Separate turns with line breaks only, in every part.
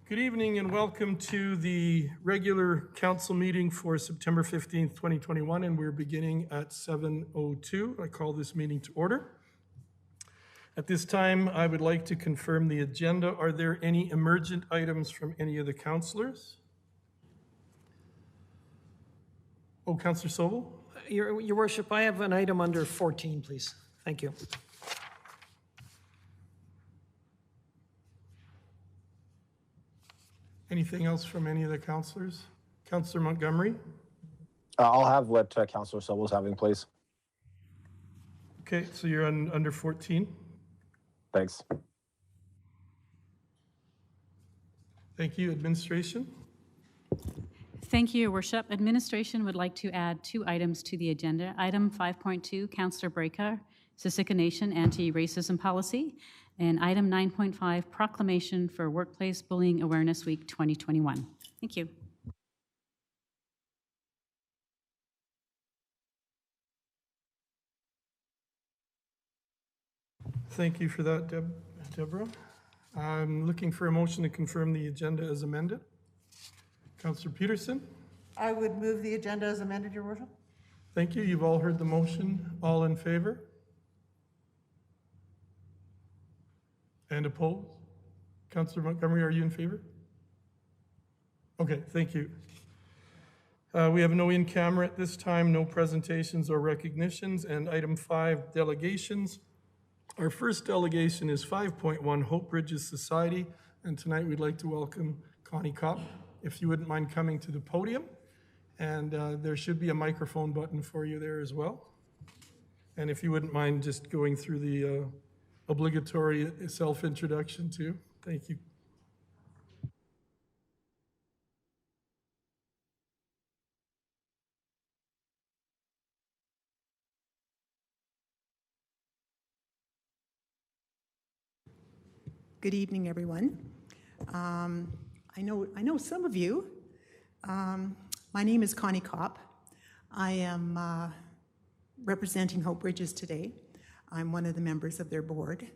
Good evening and welcome to the regular council meeting for September 15th, 2021, and we're beginning at 7:02. I call this meeting to order. At this time, I would like to confirm the agenda. Are there any emergent items from any of the councillors? Oh, Councillor Sobel?
Your Worship, I have an item under 14, please. Thank you.
Anything else from any of the councillors? Councillor Montgomery?
I'll have what Councillor Sobel's having, please.
Okay, so you're on under 14.
Thanks.
Thank you. Administration?
Thank you, Your Worship. Administration would like to add two items to the agenda. Item 5.2, Councillor Breaker, Siksika Nation Anti-Racism Policy, and item 9.5, Proclamation for Workplace Bullying Awareness Week 2021. Thank you.
Thank you for that, Deborah. I'm looking for a motion to confirm the agenda as amended. Councillor Peterson?
I would move the agenda as amended, Your Worship.
Thank you. You've all heard the motion. All in favor? And opposed? Councillor Montgomery, are you in favor? Okay, thank you. We have no in-camera at this time, no presentations or recognitions, and item 5, delegations. Our first delegation is 5.1, Hope Bridges Society, and tonight we'd like to welcome Connie Kopp, if you wouldn't mind coming to the podium. And there should be a microphone button for you there as well. And if you wouldn't mind just going through the obligatory self-introduction too. Thank you.
Good evening, everyone. I know some of you. My name is Connie Kopp. I am representing Hope Bridges today. I'm one of the members of their board,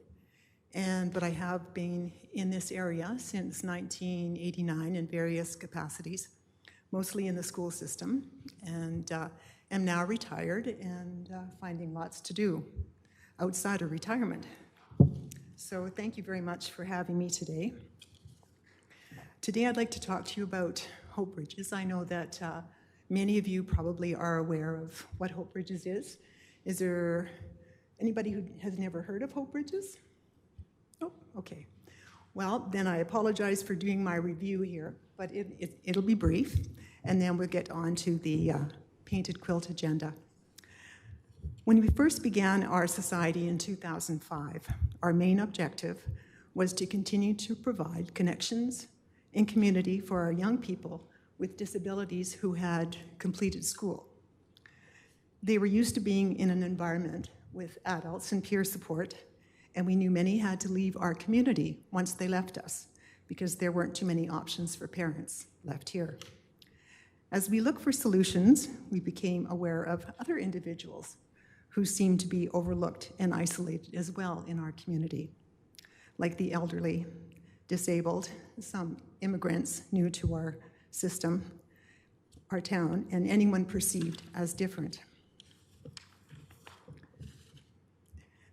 but I have been in this area since 1989 in various capacities, mostly in the school system, and am now retired and finding lots to do outside of retirement. So thank you very much for having me today. Today I'd like to talk to you about Hope Bridges. I know that many of you probably are aware of what Hope Bridges is. Is there anybody who has never heard of Hope Bridges? Oh, okay. Well, then I apologize for doing my review here, but it'll be brief, and then we'll get on to the painted quilt agenda. When we first began our society in 2005, our main objective was to continue to provide connections and community for our young people with disabilities who had completed school. They were used to being in an environment with adults and peer support, and we knew many had to leave our community once they left us because there weren't too many options for parents left here. As we looked for solutions, we became aware of other individuals who seemed to be overlooked and isolated as well in our community, like the elderly, disabled, some immigrants new to our system, our town, and anyone perceived as different.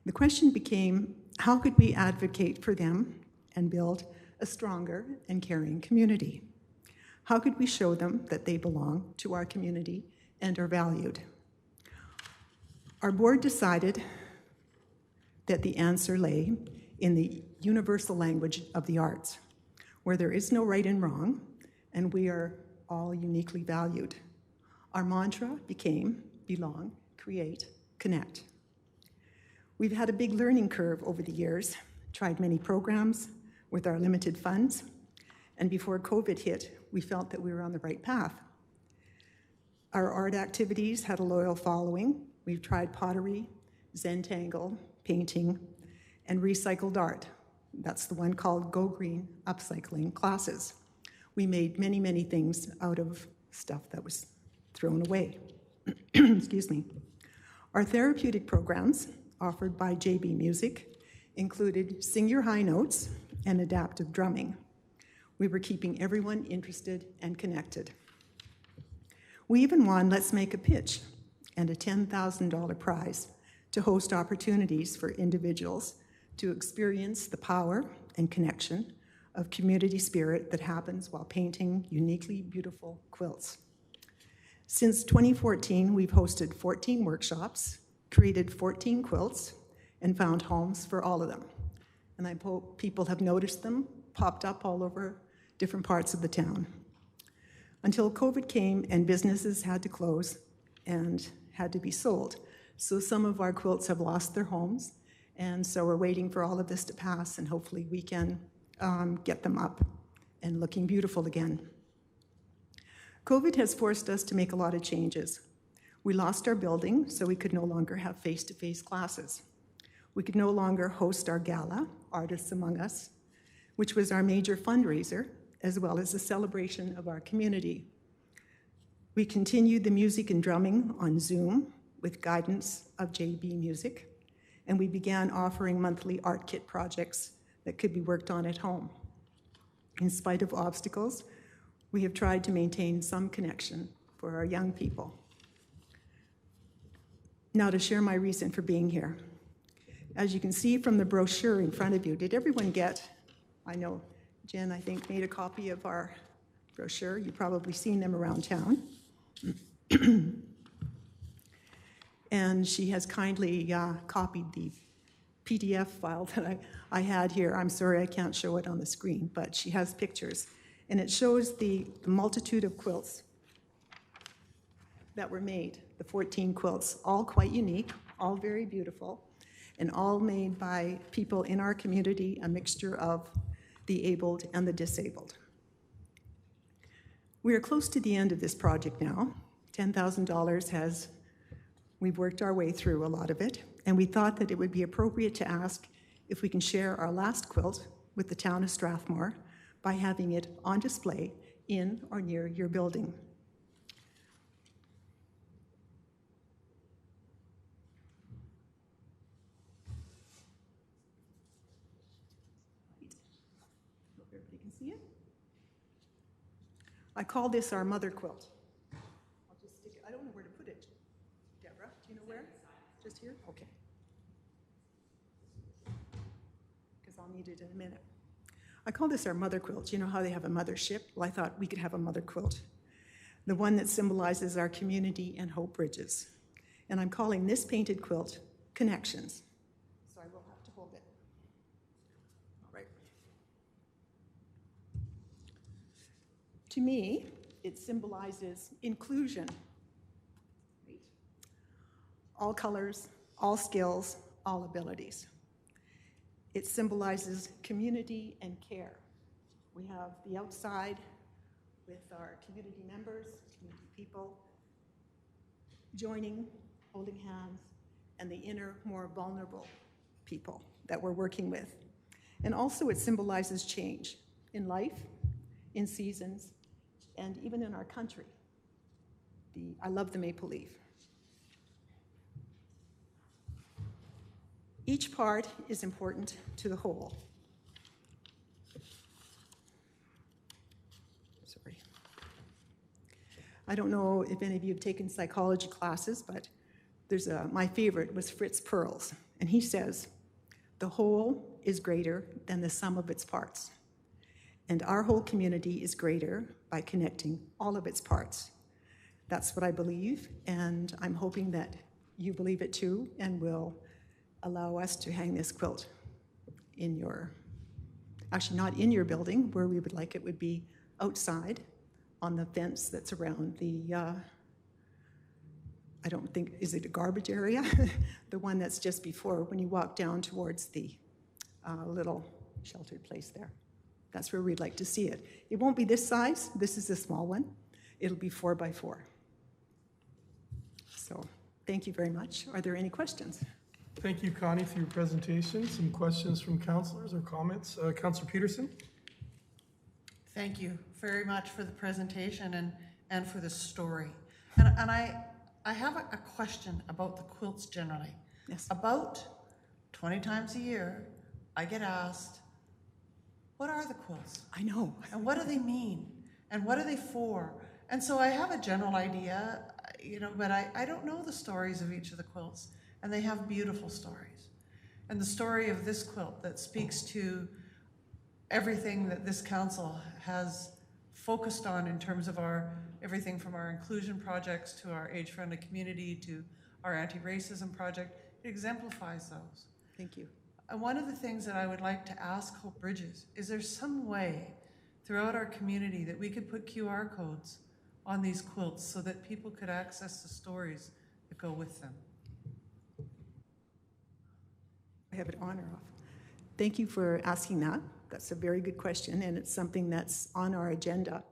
The question became, how could we advocate for them and build a stronger and caring community? How could we show them that they belong to our community and are valued? Our board decided that the answer lay in the universal language of the arts, where there is no right and wrong, and we are all uniquely valued. Our mantra became belong, create, connect. We've had a big learning curve over the years, tried many programs with our limited funds, and before COVID hit, we felt that we were on the right path. Our art activities had a loyal following. We've tried pottery, Zentangle, painting, and recycled art. That's the one called Go Green upcycling classes. We made many, many things out of stuff that was thrown away. Excuse me. Our therapeutic programs offered by JB Music included Sing Your High Notes and adaptive drumming. We were keeping everyone interested and connected. We even won Let's Make a Pitch and a $10,000 prize to host opportunities for individuals to experience the power and connection of community spirit that happens while painting uniquely beautiful quilts. Since 2014, we've hosted 14 workshops, created 14 quilts, and found homes for all of them. And I hope people have noticed them, popped up all over different parts of the town. Until COVID came and businesses had to close and had to be sold. So some of our quilts have lost their homes, and so we're waiting for all of this to pass, and hopefully we can get them up and looking beautiful again. COVID has forced us to make a lot of changes. We lost our building, so we could no longer have face-to-face classes. We could no longer host our gala, Artists Among Us, which was our major fundraiser, as well as a celebration of our community. We continued the music and drumming on Zoom with guidance of JB Music, and we began offering monthly art kit projects that could be worked on at home. In spite of obstacles, we have tried to maintain some connection for our young people. Now to share my reason for being here. As you can see from the brochure in front of you, did everyone get, I know Jen, I think, made a copy of our brochure. You've probably seen them around town. And she has kindly copied the PDF file that I had here. I'm sorry I can't show it on the screen, but she has pictures. And it shows the multitude of quilts that were made, the 14 quilts, all quite unique, all very beautiful, and all made by people in our community, a mixture of the abled and the disabled. We are close to the end of this project now. $10,000 we've worked our way through a lot of it, and we thought that it would be appropriate to ask if we can share our last quilt with the town of Strathmore by having it on display in or near your building. Hope everybody can see it. I call this our mother quilt. I'll just stick it, I don't know where to put it. Deborah, do you know where? Just here? Okay. Because I'll need it in a minute. I call this our mother quilt. You know how they have a mothership? Well, I thought we could have a mother quilt. The one that symbolizes our community and Hope Bridges. And I'm calling this painted quilt Connections. So I will have to hold it. All right. To me, it symbolizes inclusion. Right? All colors, all skills, all abilities. It symbolizes community and care. We have the outside with our community members, community people, joining, holding hands, and the inner, more vulnerable people that we're working with. And also it symbolizes change in life, in seasons, and even in our country. I love the maple leaf. Each part is important to the whole. Sorry. I don't know if any of you have taken psychology classes, but my favorite was Fritz Perls, and he says, the whole is greater than the sum of its parts. And our whole community is greater by connecting all of its parts. That's what I believe, and I'm hoping that you believe it too, and will allow us to hang this quilt in your, actually not in your building, where we would like it would be outside on the fence that's around the, I don't think, is it a garbage area? The one that's just before when you walk down towards the little sheltered place there. That's where we'd like to see it. It won't be this size, this is a small one. It'll be 4 by 4. So thank you very much. Are there any questions?
Thank you, Connie, for your presentation. Some questions from councillors or comments. Councillor Peterson?
Thank you very much for the presentation and for the story. And I have a question about the quilts generally.
Yes.
About 20 times a year, I get asked, what are the quilts?
I know.
And what do they mean? And what are they for? And so I have a general idea, but I don't know the stories of each of the quilts. And they have beautiful stories. And the story of this quilt that speaks to everything that this council has focused on in terms of everything from our inclusion projects to our age-friendly community to our anti-racism project, it exemplifies those.
Thank you.
And one of the things that I would like to ask Hope Bridges, is there some way throughout our community that we could put QR codes on these quilts so that people could access the stories that go with them?
I have it on or off. Thank you for asking that. That's a very good question, and it's something that's on our agenda.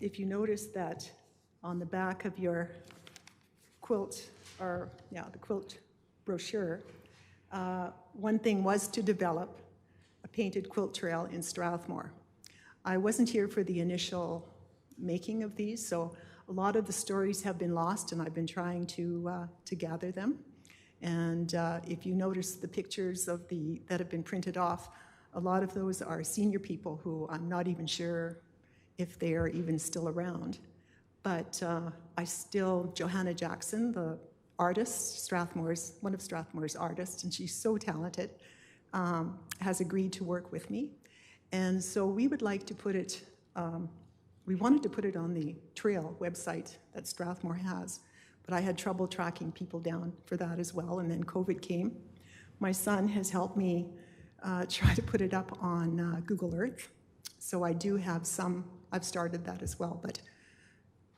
If you notice that on the back of your quilt, the quilt brochure, one thing was to develop a painted quilt trail in Strathmore. I wasn't here for the initial making of these, so a lot of the stories have been lost, and I've been trying to gather them. And if you notice the pictures that have been printed off, a lot of those are senior people who I'm not even sure if they are even still around. But Johanna Jackson, the artist, one of Strathmore's artists, and she's so talented, has agreed to work with me. And so we would like to put it, we wanted to put it on the trail website that Strathmore has, but I had trouble tracking people down for that as well, and then COVID came. My son has helped me try to put it up on Google Earth, so I do have I've started that as well, but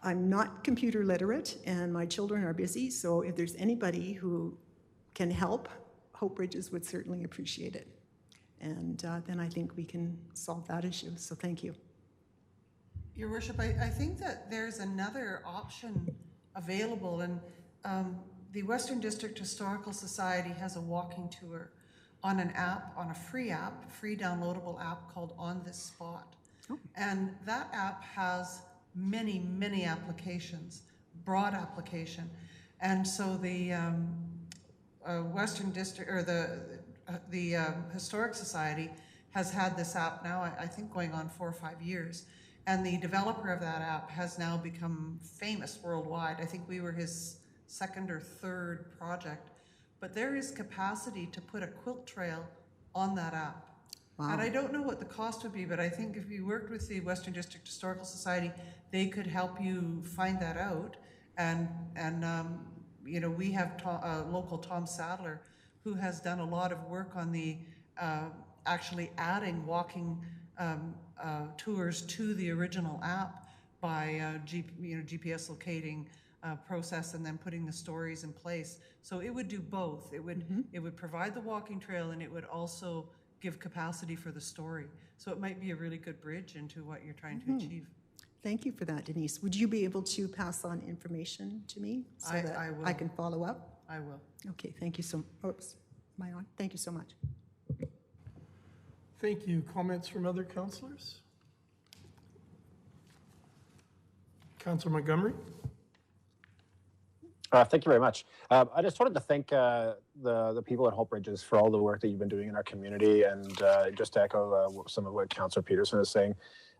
I'm not computer literate, and my children are busy, so if there's anybody who can help, Hope Bridges would certainly appreciate it. And then I think we can solve that issue, so thank you.
Your Worship, I think that there's another option available, and the Western District Historical Society has a walking tour on an app, on a free downloadable app called On This Spot. Oh. And that app has many, many applications, broad application. And so the Western District, or the Historic Society has had this app now, I think going on 4 or 5 years. And the developer of that app has now become famous worldwide. I think we were his second or third project. But there is capacity to put a quilt trail on that app. Wow. And I don't know what the cost would be, but I think if you worked with the Western District Historical Society, they could help you find that out. And we have local Tom Sadler, who has done a lot of work on the actually adding walking tours to the original app by GPS locating process and then putting the stories in place. So it would do both. It would provide the walking trail, and it would also give capacity for the story. So it might be a really good bridge into what you're trying to achieve.
Thank you for that, Denise. Would you be able to pass on information to me so that
I will.
I can follow up?
I will.
Okay, thank you so. Oops, am I on? Thank you so much.
Thank you. Comments from other councillors? Councillor Montgomery?
Thank you very much. I just wanted to thank the people at Hope Bridges for all the work that you've been doing in our community, and just to echo some of what Councillor Peterson is saying.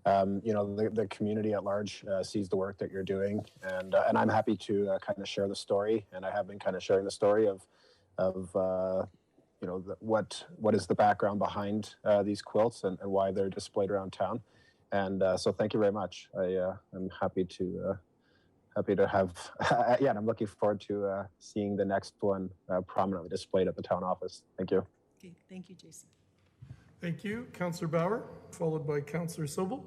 The community at large sees the work that you're doing, and I'm happy to kind of share the story, and I have been kind of sharing the story of what is the background behind these quilts and why they're displayed around town. And so thank you very much. I'm happy to have, and I'm looking forward to seeing the next one prominently displayed at the town office. Thank you.
Okay, thank you, Jason.
Thank you. Councillor Bauer, followed by Councillor Sobel.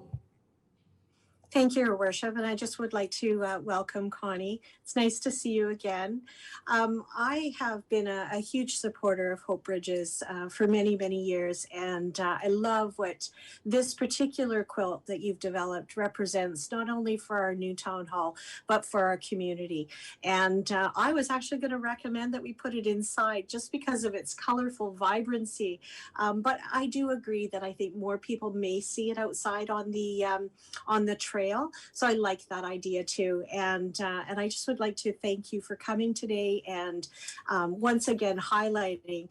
Thank you, Your Worship, and I just would like to welcome Connie. It's nice to see you again. I have been a huge supporter of Hope Bridges for many, many years, and I love what this particular quilt that you've developed represents, not only for our new town hall, but for our community. And I was actually going to recommend that we put it inside just because of its colorful vibrancy. But I do agree that I think more people may see it outside on the trail. trail. So I like that idea too. And I just would like to thank you for coming today and once again highlighting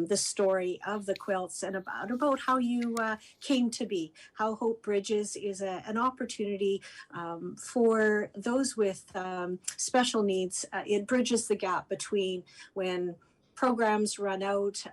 the story of the quilts and about how you came to be, how Hope Bridges is an opportunity for those with special needs. It bridges the gap between when programs run out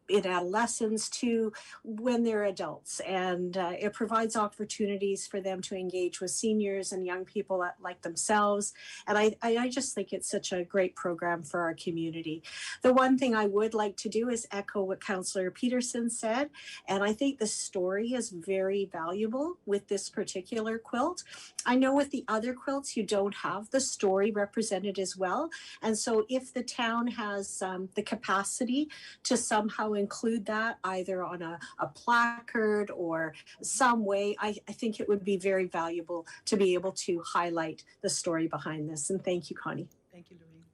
in adolescence to when they're adults, and it provides opportunities for them to engage with seniors and young people like themselves. And I just think it's such a great program for our community. The one thing I would like to do is echo what Councillor Peterson said, and I think the story is very valuable with this particular quilt. I know with the other quilts you don't have the story represented as well, and so if the town has the capacity to somehow include that either on a placard or some way, I think it would be very valuable to be able to highlight the story behind this. And thank you, Connie.
Thank you, Lorraine.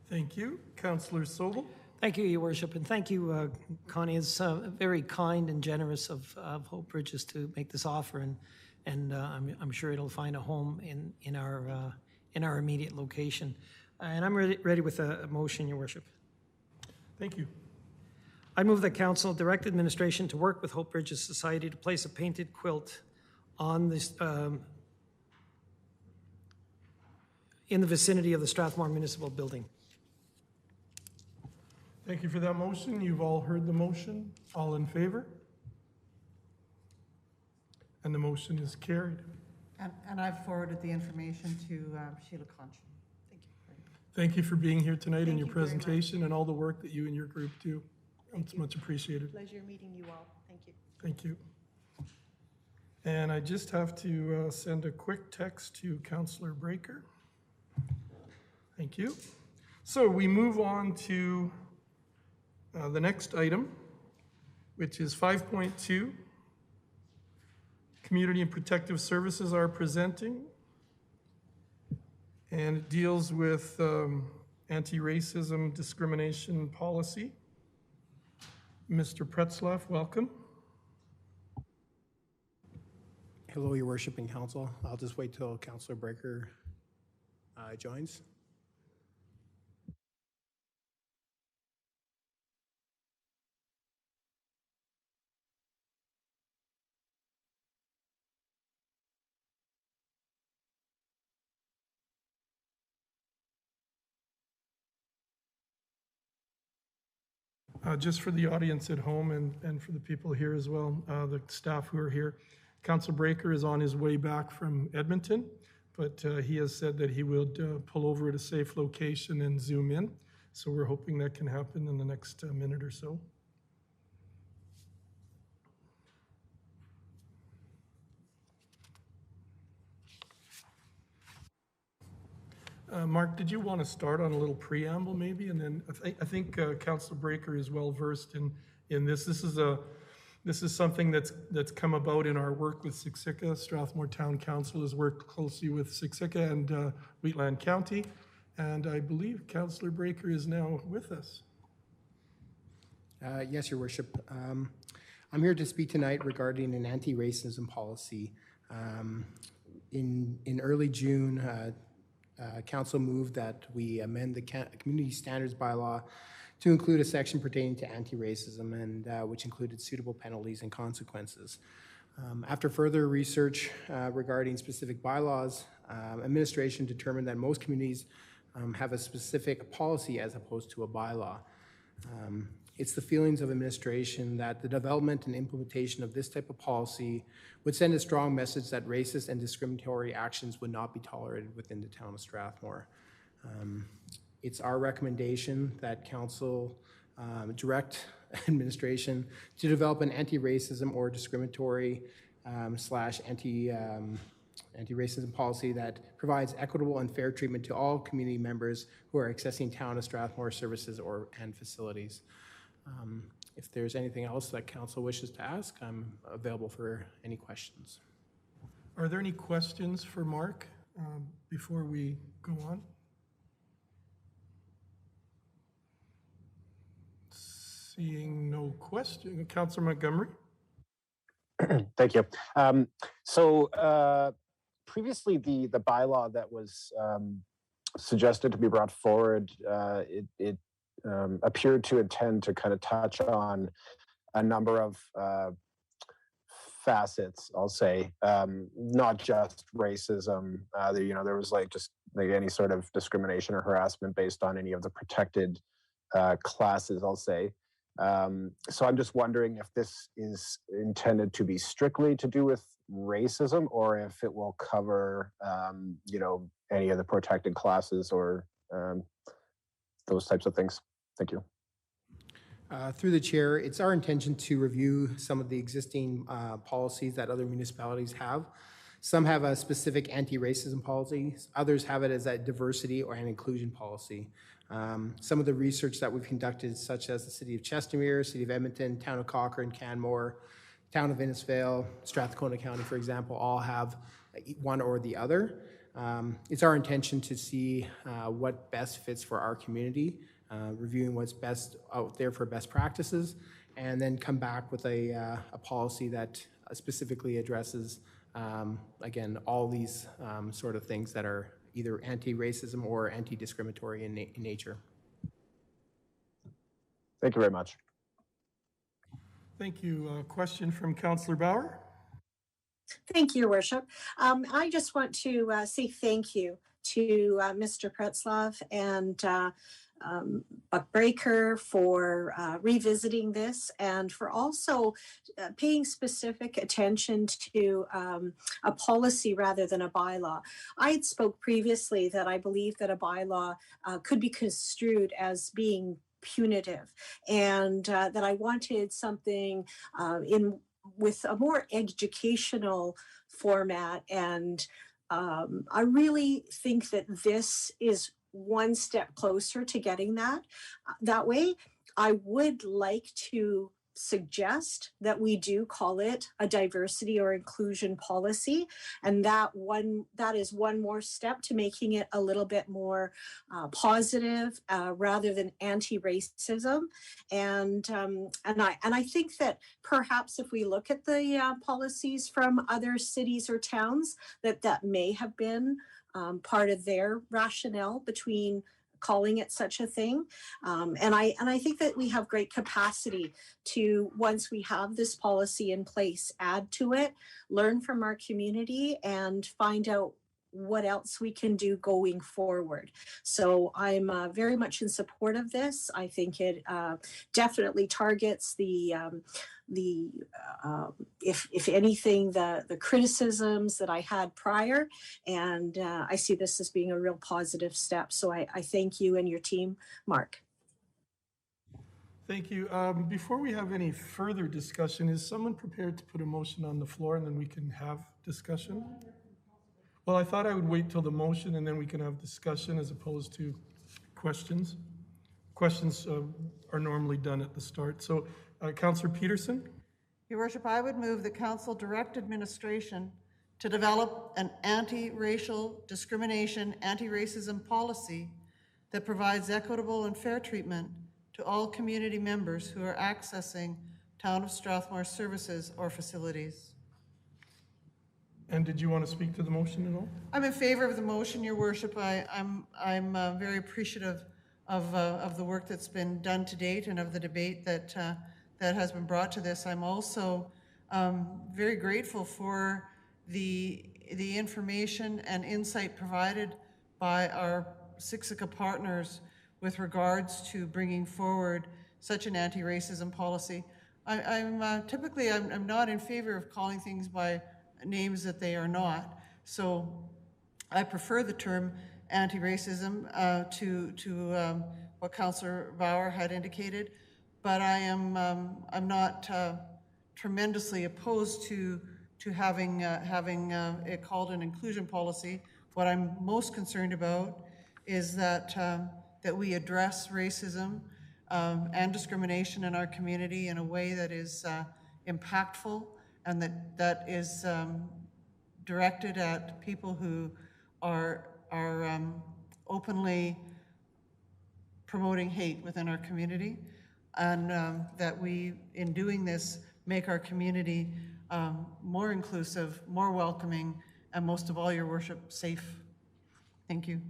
Thank you. Councillor Sobel?
Thank you, Your Worship, and thank you, Connie. It's very kind and generous of Hope Bridges to make this offer, and I'm sure it'll find a home in our immediate location. And I'm ready with a motion, Your Worship.
Thank you.
I move that Council direct administration to work with Hope Bridges Society to place a painted quilt on this in the vicinity of the Strathmore Municipal Building.
Thank you for that motion. You've all heard the motion. All in favor? And the motion is carried.
And I've forwarded the information to Sheila Concha. Thank you.
Thank you for being here tonight and
Thank
your
you very much.
presentation and all the work that you and your group do. It's much appreciated.
Pleasure meeting you all. Thank you.
Thank you. And I just have to send a quick text to Councillor Breaker. Thank you. So we move on to the next item, which is 5.2. Community and Protective Services are presenting. And it deals with anti-racism discrimination policy. Mr. Pretzlaff, welcome.
Hello, Your Worship and Council. I'll just wait till Councillor Breaker joins.
Just for the audience at home and for the people here as well, the staff who are here, Councillor Breaker is on his way back from Edmonton, but he has said that he would pull over at a safe location and zoom in. So we're hoping that can happen in the next minute or so. Mark, did you want to start on a little preamble maybe? And then I think Councillor Breaker is well versed in this. This is something that's come about in our work with Siksika. Strathmore Town Council has worked closely with Siksika and Wheatland County. And I believe Councillor Breaker is now with us.
Yes, Your Worship. I'm here to speak tonight regarding an anti-racism policy. In early June, Council moved that we amend the Community Standards Bylaw to include a section pertaining to anti-racism and which included suitable penalties and consequences. After further research regarding specific bylaws, administration determined that most communities have a specific policy as opposed to a bylaw. It's the feelings of administration that the development and implementation of this type of policy would send a strong message that racist and discriminatory actions would not be tolerated within the town of Strathmore. It's our recommendation that council direct administration to develop an anti-racism or discriminatory slash anti-racism policy that provides equitable and fair treatment to all community members who are accessing town of Strathmore services and facilities. If there's anything else that council wishes to ask, I'm available for any questions.
Are there any questions for Mark before we go on? Seeing no question. Councillor Montgomery?
Thank you. Previously, the bylaw that was suggested to be brought forward, it appeared to intend to kind of touch on a number of facets, I'll say, not just racism. There was just like any sort of discrimination or harassment based on any of the protected classes, I'll say. So I'm just wondering if this is intended to be strictly to do with racism, or if it will cover, any of the protected classes or those types of things. Thank you.
Through the chair, it's our intention to review some of the existing policies that other municipalities have. Some have a specific anti-racism policy. Others have it as a diversity or an inclusion policy. Some of the research that we've conducted, such as the City of Chestermere, City of Edmonton, Town of Cochrane, Canmore, Town of Innisfail, Strathcona County, for example, all have one or the other. It's our intention to see what best fits for our community, reviewing what's best out there for best practices, and then come back with a policy that specifically addresses, again, all these sort of things that are either anti-racism or anti-discriminatory in nature.
Thank you very much.
Thank you. Question from Councillor Bauer.
Thank you, Your Worship. I just want to say thank you to Mr. Pretzlaff and Buck Breaker for revisiting this, and for also paying specific attention to a policy rather than a bylaw. I had spoke previously that I believe that a bylaw could be construed as being punitive, and that I wanted something with a more educational format. And I really think that this is one step closer to getting that way. I would like to suggest that we do call it a diversity or inclusion policy, and that is one more step to making it a little bit more positive rather than anti-racism. And I think that perhaps if we look at the policies from other cities or towns, that may have been part of their rationale between calling it such a thing. And I think that we have great capacity to, once we have this policy in place, add to it, learn from our community, and find out what else we can do going forward. So I'm very much in support of this. I think it definitely targets if anything, the criticisms that I had prior, and I see this as being a real positive step. So I thank you and your team, Mark.
Thank you. Before we have any further discussion, is someone prepared to put a motion on the floor and then we can have discussion? Well, I thought I would wait till the motion and then we can have discussion as opposed to questions. Questions are normally done at the start. So, Councillor Peterson?
Your Worship, I would move that Council direct administration to develop an anti-racial discrimination, anti-racism policy that provides equitable and fair treatment to all community members who are accessing Town of Strathmore services or facilities.
And did you want to speak to the motion at all?
I'm in favor of the motion, Your Worship. I'm very appreciative of the work that's been done to date and of the debate that has been brought to this. I'm also very grateful for the information and insight provided by our Siksika partners with regards to bringing forward such an anti-racism policy. I'm typically not in favor of calling things by names that they are not. So I prefer the term anti-racism to what Councillor Bauer had indicated, but I'm not tremendously opposed to having it called an inclusion policy. What I'm most concerned about is that we address racism and discrimination in our community in a way that is impactful and that is directed at people who are openly promoting hate within our community, and that we, in doing this, make our community more inclusive, more welcoming, and most of all, Your Worship, safe. Thank you.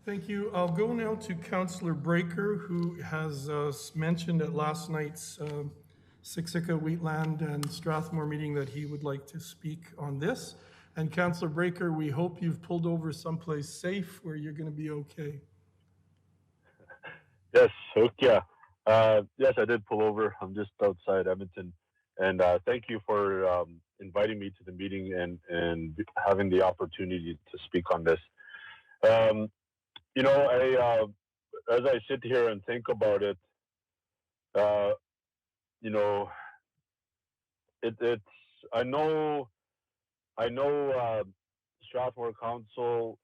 Thank you. I'll go now to Councillor Breaker, who has mentioned at last night's Siksika Wheatland and Strathmore meeting that he would like to speak on this. And Councillor Breaker, we hope you've pulled over someplace safe where you're going to be okay.
Yes, okay. Yes, I did pull over. I'm just outside Edmonton. And thank you for inviting me to the meeting and having the opportunity to speak on this. You know, as I sit here and think about it, you know, it's I know Strathmore Council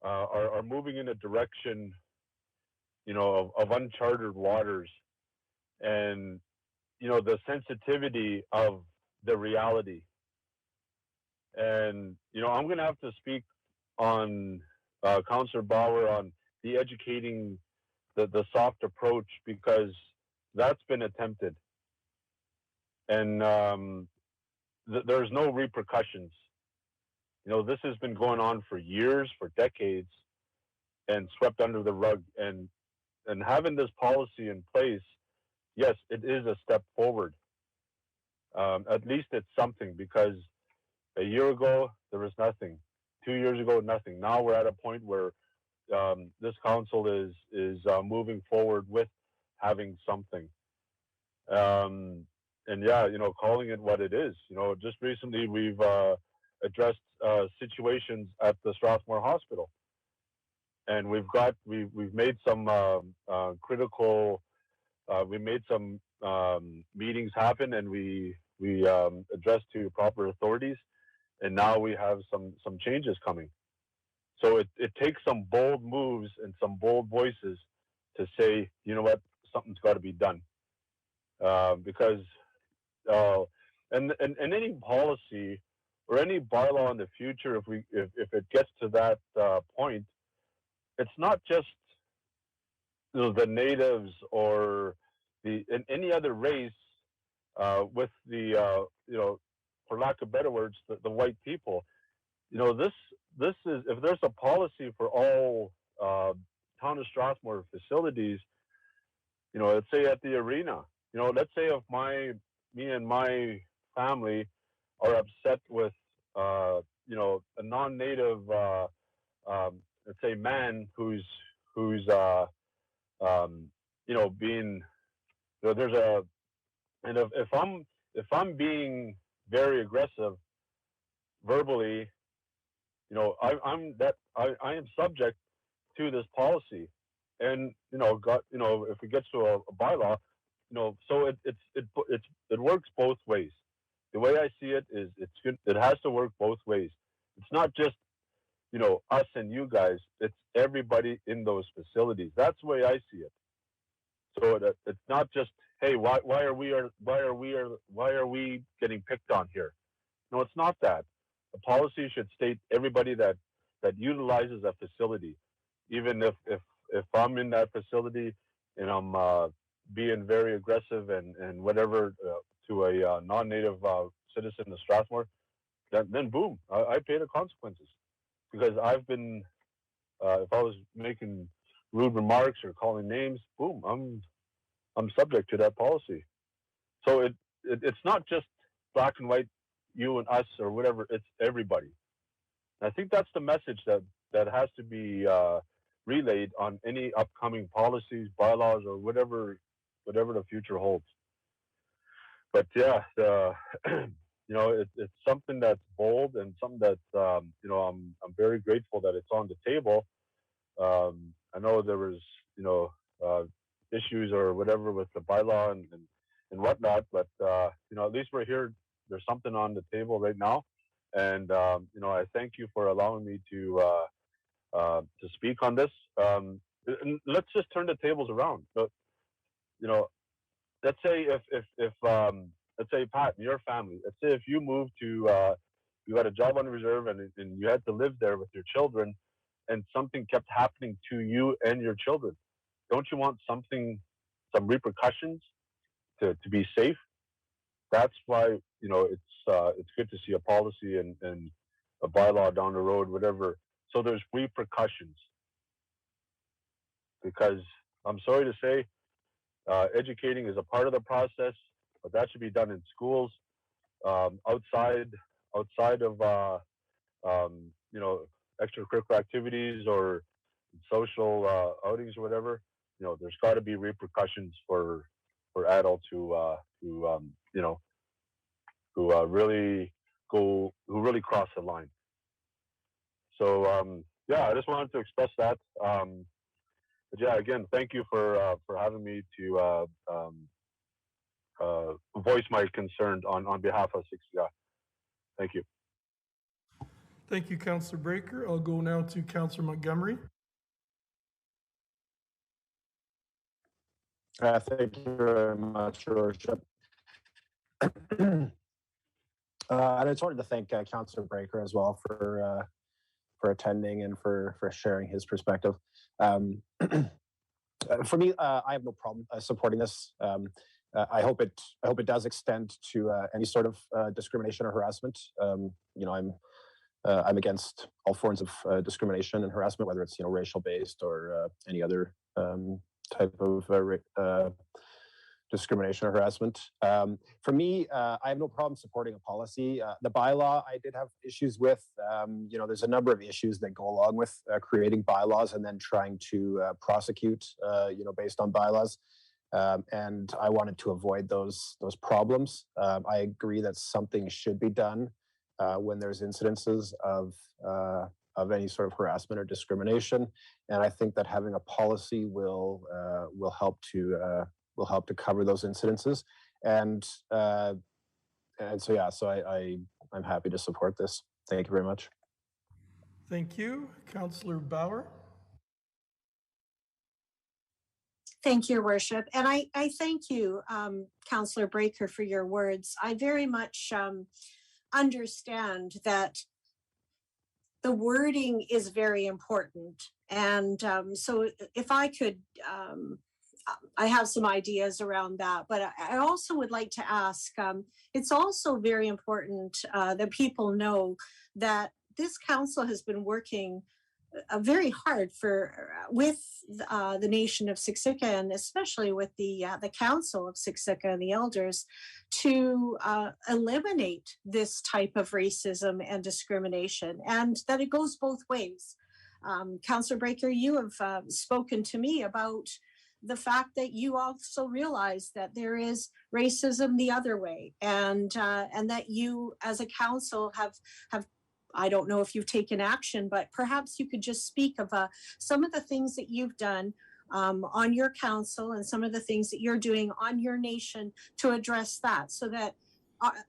are moving in a direction, you know, of uncharted waters, and you know the sensitivity of the reality. And you know, I'm going to have to speak on Councillor Bauer on the educating the soft approach, because that's been attempted, and there's no repercussions. You know, this has been going on for years, for decades, and swept under the rug. And having this policy in place, yes, it is a step forward. At least it's something, because a year ago there was nothing. 2 years ago, nothing. Now we're at a point where this council is moving forward with having something. And yeah, you know, calling it what it is. You know, just recently we've addressed situations at the Strathmore Hospital, and we've made some critical. We made some meetings happen, and we addressed to proper authorities, and now we have some changes coming. So it takes some bold moves and some bold voices to say, you know what, something's got to be done, because and any policy or any bylaw in the future, if it gets to that point, it's not just, you know, the natives or any other race with the you know, for lack of better words, the white people. You know, this is, if there's a policy for all town of Strathmore facilities, you know, let's say at the arena, you know, let's say if me and my family are upset with you know, a non-native let's say man who's you know, being, you know, there's a, and if I'm being very aggressive verbally, you know, I am subject to this policy. And you know, you know, if it gets to a bylaw, you know, so it works both ways. The way I see it is, it's good. It has to work both ways. It's not just, you know, us and you guys. It's everybody in those facilities. That's the way I see it. So it's not just, hey, why are we getting picked on here? No, it's not that. The policy should state everybody that utilizes a facility, even if I'm in that facility and I'm being very aggressive and whatever to a non-native citizen of Strathmore, then boom, I pay the consequences, because I've been if I was making rude remarks or calling names, boom, I'm subject to that policy. So it's not just black and white, you and us or whatever. It's everybody. And I think that's the message that has to be relayed on any upcoming policies, bylaws, or whatever the future holds. But yeah, you know, it's something that's bold and something that you know, I'm very grateful that it's on the table. I know there was, you know, issues or whatever with the bylaw and whatnot, but you know, at least we're here. There's something on the table right now, and you know, I thank you for allowing me to speak on this. And let's just turn the tables around. So, you know, let's say if let's say Pat and your family, let's say if you moved to you had a job on reserve and you had to live there with your children, and something kept happening to you and your children, don't you want some repercussions to be safe? that's why, it's good to see a policy and a bylaw down the road, whatever. So there's repercussions, because I'm sorry to say, educating is a part of the process, but that should be done in schools, outside of extracurricular activities or social outings or whatever. There's got to be repercussions for adults who really cross the line. So I just wanted to express that. But yeah, again, thank you for having me to voice my concern on behalf of 60I. Thank you.
Thank you, Councillor Breaker. I'll go now to Councillor Montgomery.
Thank you very much, Your Worship. And I just wanted to thank Councillor Breaker as well for attending and for sharing his perspective. For me, I have no problem supporting this. I hope it does extend to any sort of discrimination or harassment. I'm against all forms of discrimination and harassment, whether it's racial based or any other type of discrimination or harassment. For me, I have no problem supporting a policy. The bylaw I did have issues with. There's a number of issues that go along with creating bylaws and then trying to prosecute, based on bylaws. And I wanted to avoid those problems. I agree that something should be done when there's incidences of any sort of harassment or discrimination, and I think that having a policy will help to cover those incidences. And so I'm happy to support this. Thank you very much.
Thank you, Councillor Bauer.
Thank you, Your Worship. And I thank you, Councillor Breaker, for your words. I very much understand that the wording is very important. And so if I could, I have some ideas around that, but I also would like to ask, it's also very important that people know that this council has been working very hard with the nation of Siksika, and especially with the council of Siksika and the elders, to eliminate this type of racism and discrimination, and that it goes both ways. Councillor Breaker, you have spoken to me about the fact that you also realize that there is racism the other way, and that you as a council have I don't know if you've taken action, but perhaps you could just speak of some of the things that you've done on your council and some of the things that you're doing on your nation to address that, so that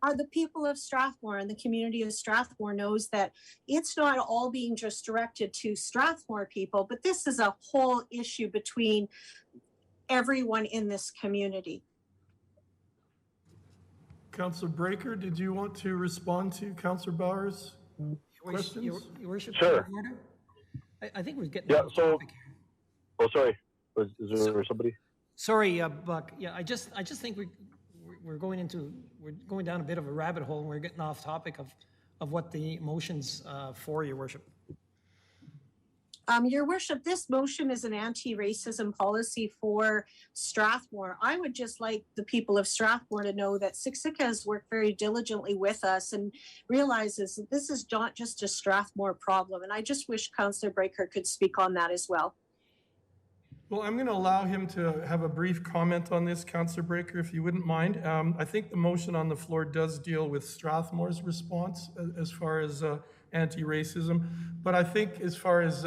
are the people of Strathmore and the community of Strathmore knows that it's not all being just directed to Strathmore people, but this is a whole issue between everyone in this community.
Councillor Breaker, did you want to respond to Councillor Bauer's questions?
Your Worship,
Sure.
I think we're getting
Yeah.
off
So,
topic here.
oh, sorry. Is there somebody?
Sorry, Buck. Yeah, I just think we're going down a bit of a rabbit hole, and we're getting off topic of what the motion's for, Your Worship.
Your Worship, this motion is an anti-racism policy for Strathmore. I would just like the people of Strathmore to know that Siksika has worked very diligently with us and realizes that this is not just a Strathmore problem. And I just wish Councillor Breaker could speak on that as well.
Well, I'm going to allow him to have a brief comment on this, Councillor Breaker, if you wouldn't mind. I think the motion on the floor does deal with Strathmore's response as far as anti-racism, but I think as far as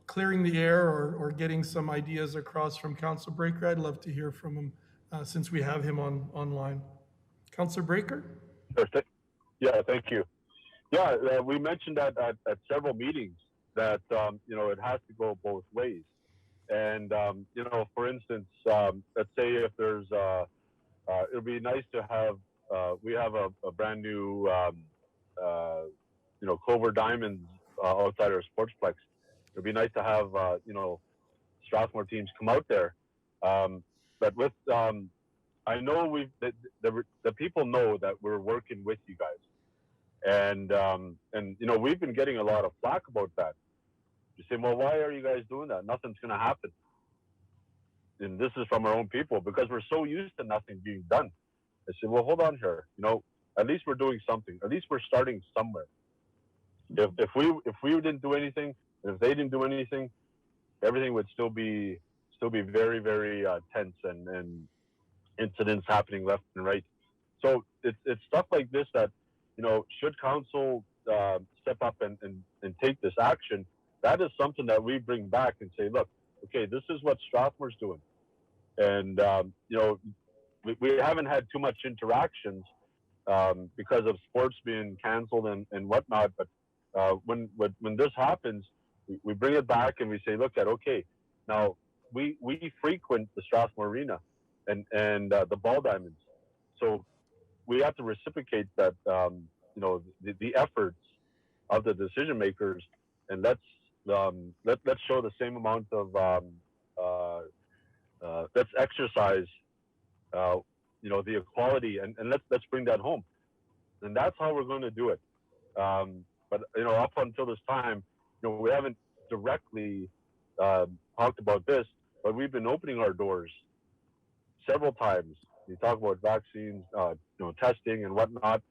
clearing the air or getting some ideas across from Councillor Breaker, I'd love to hear from him since we have him online. Councillor Breaker?
Sure. Yeah, thank you. Yeah, we mentioned that at several meetings that, it has to go both ways. And, for instance, let's say if there's, it would be nice to have, we have a brand new, Clover Diamonds outside our sportsplex. It'd be nice to have, Strathmore teams come out there. But with I know the people know that we're working with you guys, and we've been getting a lot of flack about that. You say, well, why are you guys doing that? Nothing's going to happen. And this is from our own people because we're so used to nothing being done. I said, well, hold on here. At least we're doing something. At least we're starting somewhere. If we didn't do anything, and if they didn't do anything, everything would still be very, very tense and incidents happening left and right. So it's stuff like this that, should council step up and take this action, that is something that we bring back and say, look, okay, this is what Strathmore's doing. And, we haven't had too much interactions because of sports being canceled and whatnot. But when this happens, we bring it back and we say, look at, okay, now we frequent the Strathmore Arena and the ball diamonds. So we have to reciprocate that, the efforts of the decision makers, and let's show the same amount of let's exercise the equality and let's bring that home, and that's how we're going to do it. But up until this time, we haven't directly talked about this, but we've been opening our doors several times. You talk about vaccines, testing and whatnot.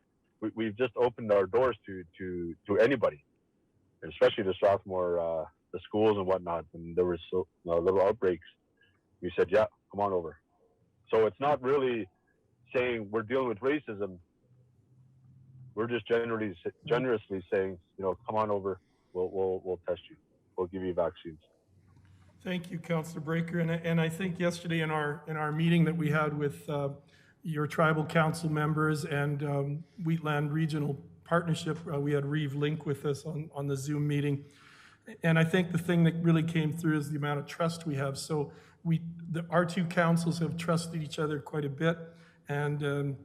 We've just opened our doors to anybody, especially the Strathmore, the schools and whatnot. And there was little outbreaks. We said, yeah, come on over. So it's not really saying we're dealing with racism. We're just generously saying, come on over. We'll test you. We'll give you vaccines.
Thank you, Councillor Breaker. And I think yesterday in our meeting that we had with your tribal council members and Wheatland Regional Partnership, we had Reeve Link with us on the Zoom meeting. And I think the thing that really came through is the amount of trust we have. So our two councils have trusted each other quite a bit. And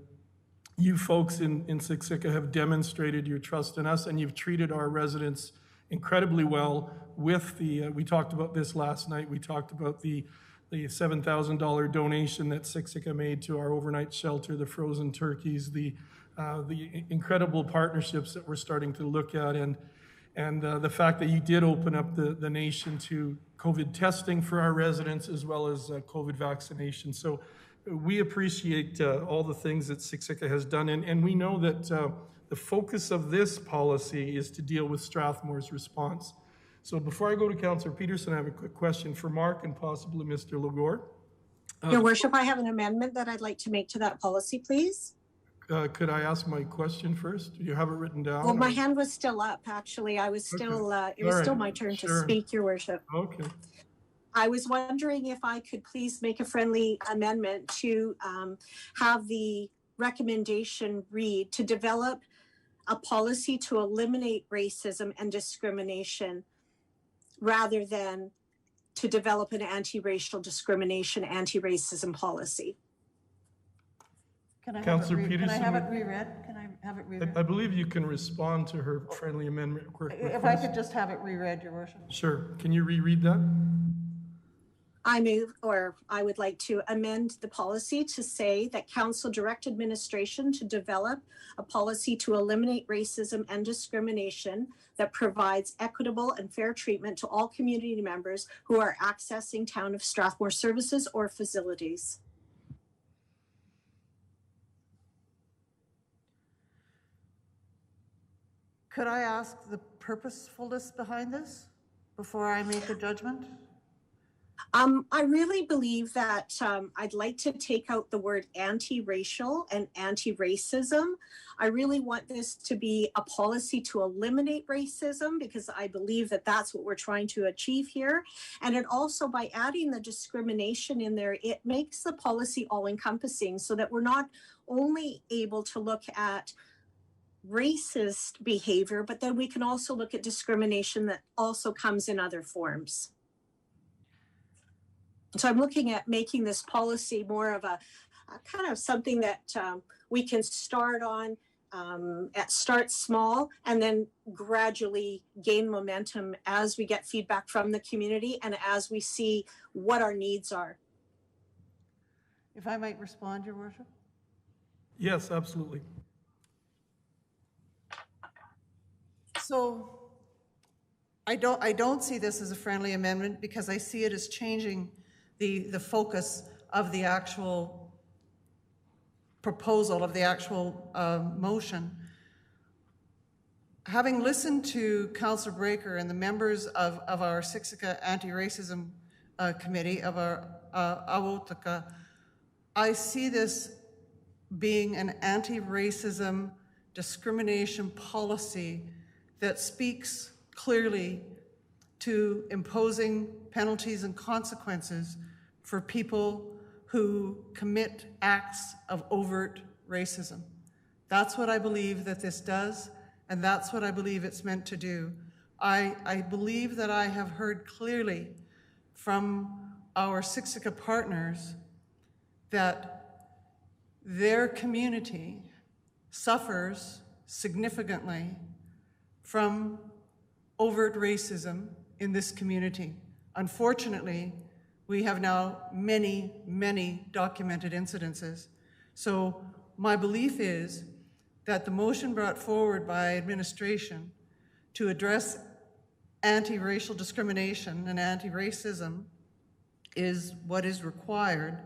you folks in Siksika have demonstrated your trust in us, and you've treated our residents incredibly well with we talked about this last night. We talked about the $7,000 donation that Siksika made to our overnight shelter, the frozen turkeys, the incredible partnerships that we're starting to look at, and the fact that you did open up the nation to COVID testing for our residents as well as COVID vaccination. So we appreciate all the things that Siksika has done, and we know that the focus of this policy is to deal with Strathmore's response. So before I go to Councillor Peterson, I have a quick question for Mark and possibly Mr. Legore.
Your Worship, I have an amendment that I'd like to make to that policy, please.
Could I ask my question first? Do you have it written down?
Well, my hand was still up, actually. I was still, it was still my turn to speak, Your Worship.
Okay.
I was wondering if I could please make a friendly amendment to have the recommendation read to develop a policy to eliminate racism and discrimination rather than to develop an anti-racial discrimination, anti-racism policy.
Can I
Councillor Peterson,
can I have it reread? Can I have it reread?
I believe you can respond to her friendly amendment request.
If I could just have it reread, Your Worship.
Sure. Can you reread that?
I move, or I would like to amend the policy to say that Council direct administration to develop a policy to eliminate racism and discrimination that provides equitable and fair treatment to all community members who are accessing Town of Strathmore services or facilities.
Could I ask the purposefulness behind this before I make a judgment?
I really believe that I'd like to take out the word anti-racial and anti-racism. I really want this to be a policy to eliminate racism because I believe that that's what we're trying to achieve here. And it also, by adding the discrimination in there, it makes the policy all-encompassing so that we're not only able to look at racist behavior, but then we can also look at discrimination that also comes in other forms. So I'm looking at making this policy more of a kind of something that we can start on, start small, and then gradually gain momentum as we get feedback from the community and as we see what our needs are.
If I might respond, Your Worship?
Yes, absolutely.
So I don't see this as a friendly amendment because I see it as changing the focus of the actual proposal, of the actual motion. Having listened to Councillor Breaker and the members of our Siksika Anti-Racism Committee, of our Awotaka, I see this being an anti-racism discrimination policy that speaks clearly to imposing penalties and consequences for people who commit acts of overt racism. That's what I believe that this does, and that's what I believe it's meant to do. I believe that I have heard clearly from our Siksika partners that their community suffers significantly from overt racism in this community. Unfortunately, we have now many, many documented incidences. So my belief is that the motion brought forward by administration to address anti-racial discrimination and anti-racism is what is required.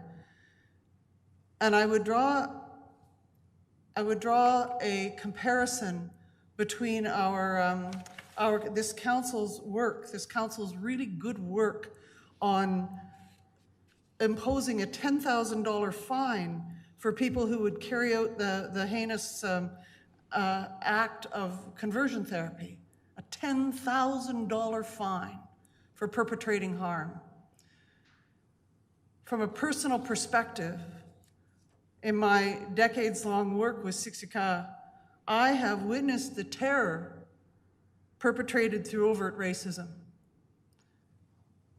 And I would draw a comparison between this council's work, this council's really good work on imposing a $10,000 fine for people who would carry out the heinous act of conversion therapy. A $10,000 fine for perpetrating harm. From a personal perspective, in my decades-long work with Siksika, I have witnessed the terror perpetrated through overt racism.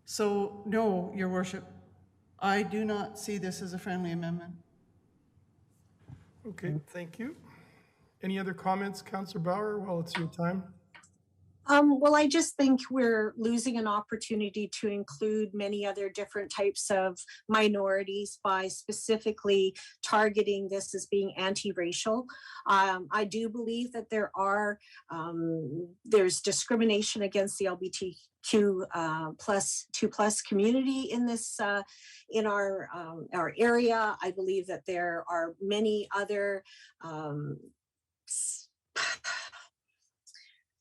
So, no, Your Worship, I do not see this as a friendly amendment.
Okay, thank you. Any other comments, Councillor Bauer, while it's your time?
Well, I just think we're losing an opportunity to include many other different types of minorities by specifically targeting this as being anti-racial. I do believe that there's discrimination against the LGBTQ plus 2+ community in this in our area. I believe that there are many other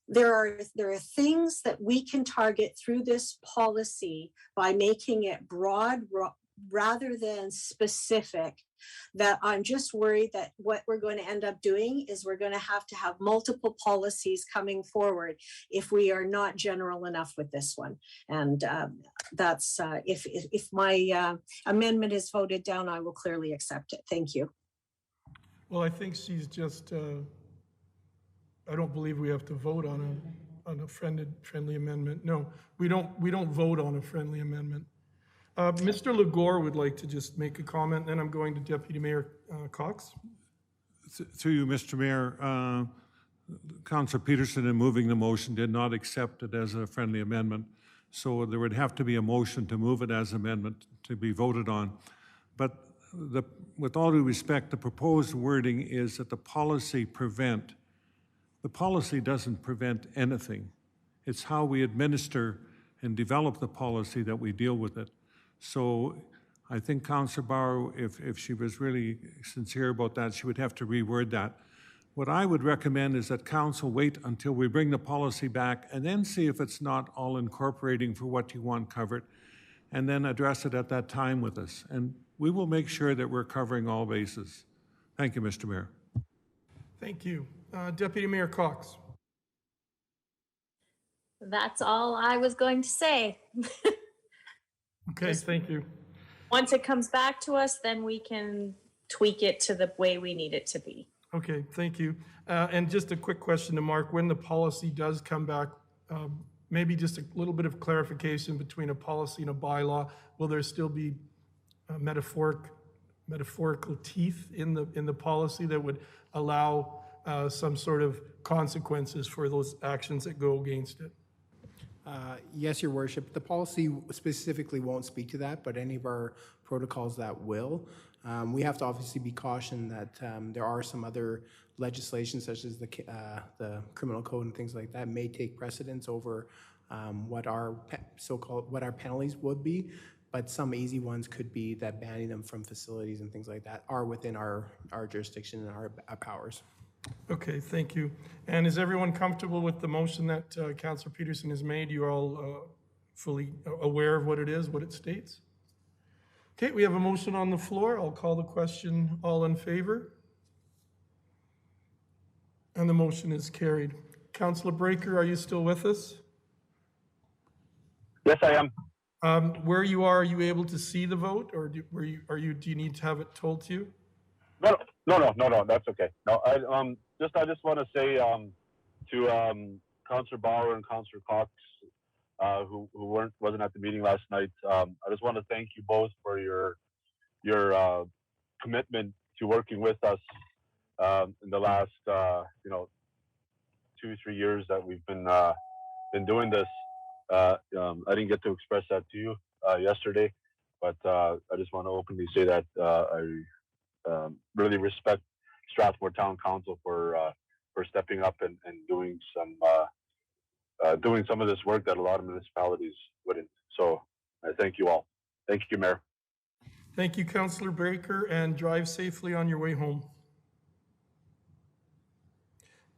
there are things that we can target through this policy by making it broad rather than specific, that I'm just worried that what we're going to end up doing is we're going to have multiple policies coming forward if we are not general enough with this one. And that's if my amendment is voted down, I will clearly accept it. Thank you.
Well, I think she's just, I don't believe we have to vote on a friendly amendment. No, we don't vote on a friendly amendment. Mr. Legore would like to just make a comment, then I'm going to Deputy Mayor Cox.
Through you, Mr. Mayor, Councillor Peterson, in moving the motion, did not accept it as a friendly amendment. So there would have to be a motion to move it as amendment to be voted on. But with all due respect, the proposed wording is that the policy doesn't prevent anything. It's how we administer and develop the policy that we deal with it. So I think Councillor Bauer, if she was really sincere about that, she would have to reword that. What I would recommend is that Council wait until we bring the policy back and then see if it's not all incorporating for what you want covered, and then address it at that time with us. And we will make sure that we're covering all bases. Thank you, Mr. Mayor.
Thank you. Deputy Mayor Cox.
That's all I was going to say.
Okay, thank you.
Once it comes back to us, then we can tweak it to the way we need it to be.
Okay, thank you. And just a quick question to Mark, when the policy does come back, maybe just a little bit of clarification between a policy and a bylaw. Will there still be metaphorical teeth in the policy that would allow some sort of consequences for those actions that go against it?
Yes, Your Worship. The policy specifically won't speak to that, but any of our protocols that will. We have to obviously be cautioned that there are some other legislation, such as the criminal code and things like that, may take precedence over what our what our penalties would be. But some easy ones could be that banning them from facilities and things like that are within our jurisdiction and our powers.
Okay, thank you. And is everyone comfortable with the motion that Councillor Peterson has made? You all fully aware of what it is, what it states? Okay, we have a motion on the floor. I'll call the question. All in favor? And the motion is carried. Councillor Breaker, are you still with us?
Yes, I am.
Where you are you able to see the vote, or do you need to have it told to you?
No, that's okay. No, I just want to say to Councillor Bauer and Councillor Cox, who wasn't at the meeting last night. I just want to thank you both for your commitment to working with us in the last 2-3 years that we've been doing this. I didn't get to express that to you yesterday, but I just want to openly say that I really respect Strathmore Town Council for stepping up and doing some of this work that a lot of municipalities wouldn't. So I thank you all. Thank you, Mayor.
Thank you, Councillor Breaker, and drive safely on your way home.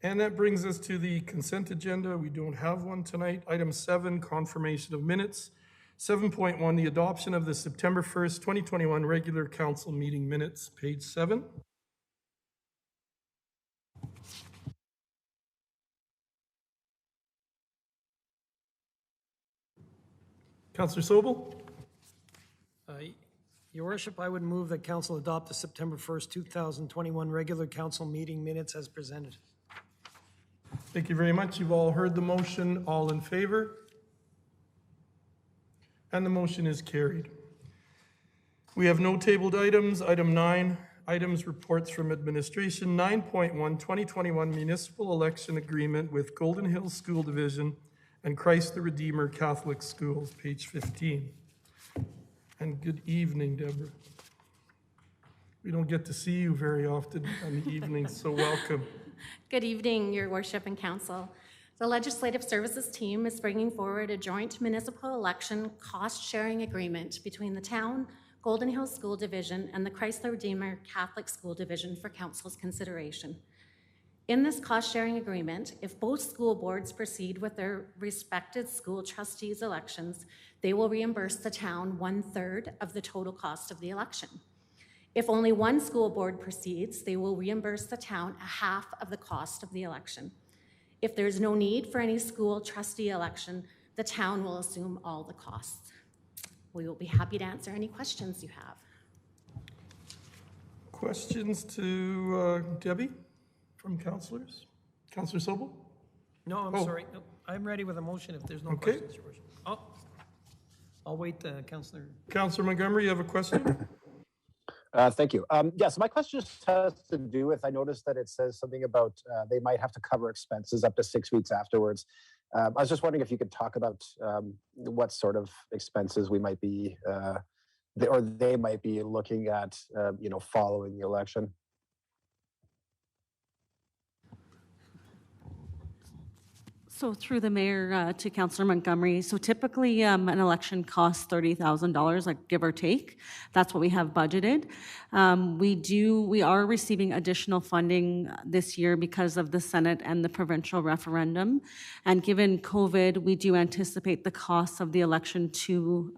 And that brings us to the consent agenda. We don't have one tonight. Item 7, confirmation of minutes. 7.1, the adoption of the September 1st, 2021 regular council meeting minutes, page 7. Councillor Sobel?
Your Worship, I would move that Council adopt the September 1st, 2021 regular council meeting minutes as presented.
Thank you very much. You've all heard the motion. All in favor? And the motion is carried. We have no tabled items. Item 9, items reports from administration. 9.1, 2021 municipal election agreement with Golden Hills School Division and Christ the Redeemer Catholic Schools, page 15. And good evening, Deborah. We don't get to see you very often on the evenings, so welcome.
Good evening, Your Worship and Council. The Legislative Services team is bringing forward a joint municipal election cost-sharing agreement between the town, Golden Hills School Division, and the Christ the Redeemer Catholic School Division for Council's consideration. In this cost-sharing agreement, if both school boards proceed with their respected school trustees' elections, they will reimburse the town 1/3 of the total cost of the election. If only one school board proceeds, they will reimburse the town 1/2 of the cost of the election. If there's no need for any school trustee election, the town will assume all the costs. We will be happy to answer any questions you have.
Questions to Debbie from councillors? Councillor Sobel?
No, I'm sorry. No, I'm ready with a motion if there's no questions, Your Worship. Oh, I'll wait, Councillor.
Councillor Montgomery, you have a question?
Thank you. Yes, my question just has to do with, I noticed that it says something about they might have to cover expenses up to 6 weeks afterwards. I was just wondering if you could talk about what sort of expenses we might be, or they might be looking at, following the election.
So through the mayor to Councillor Montgomery, so typically an election costs $30,000, like give or take. That's what we have budgeted. We are receiving additional funding this year because of the Senate and the provincial referendum. And given COVID, we do anticipate the costs of the election to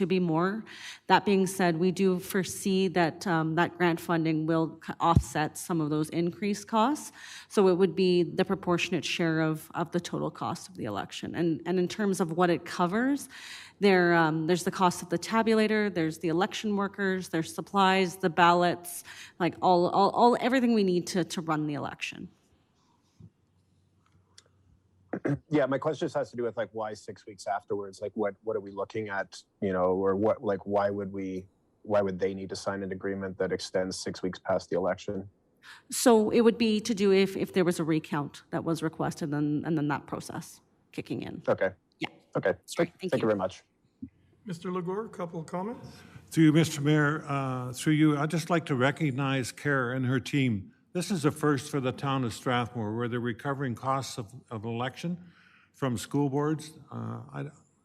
be more. That being said, we do foresee that that grant funding will offset some of those increased costs. So it would be the proportionate share of the total cost of the election. And in terms of what it covers, there's the cost of the tabulator, there's the election workers, there's supplies, the ballots, like everything we need to run the election.
Yeah, my question just has to do with why 6 weeks afterwards? What are we looking at, or why would they need to sign an agreement that extends 6 weeks past the election?
So it would be to do if there was a recount that was requested and then that process kicking in.
Okay.
Yeah.
Okay.
Great. Thank you
very much.
Mr. Legore, a couple of comments?
Through you, Mr. Mayor, through you, I'd just like to recognize Kara and her team. This is a first for the town of Strathmore, where they're recovering costs of election from school boards.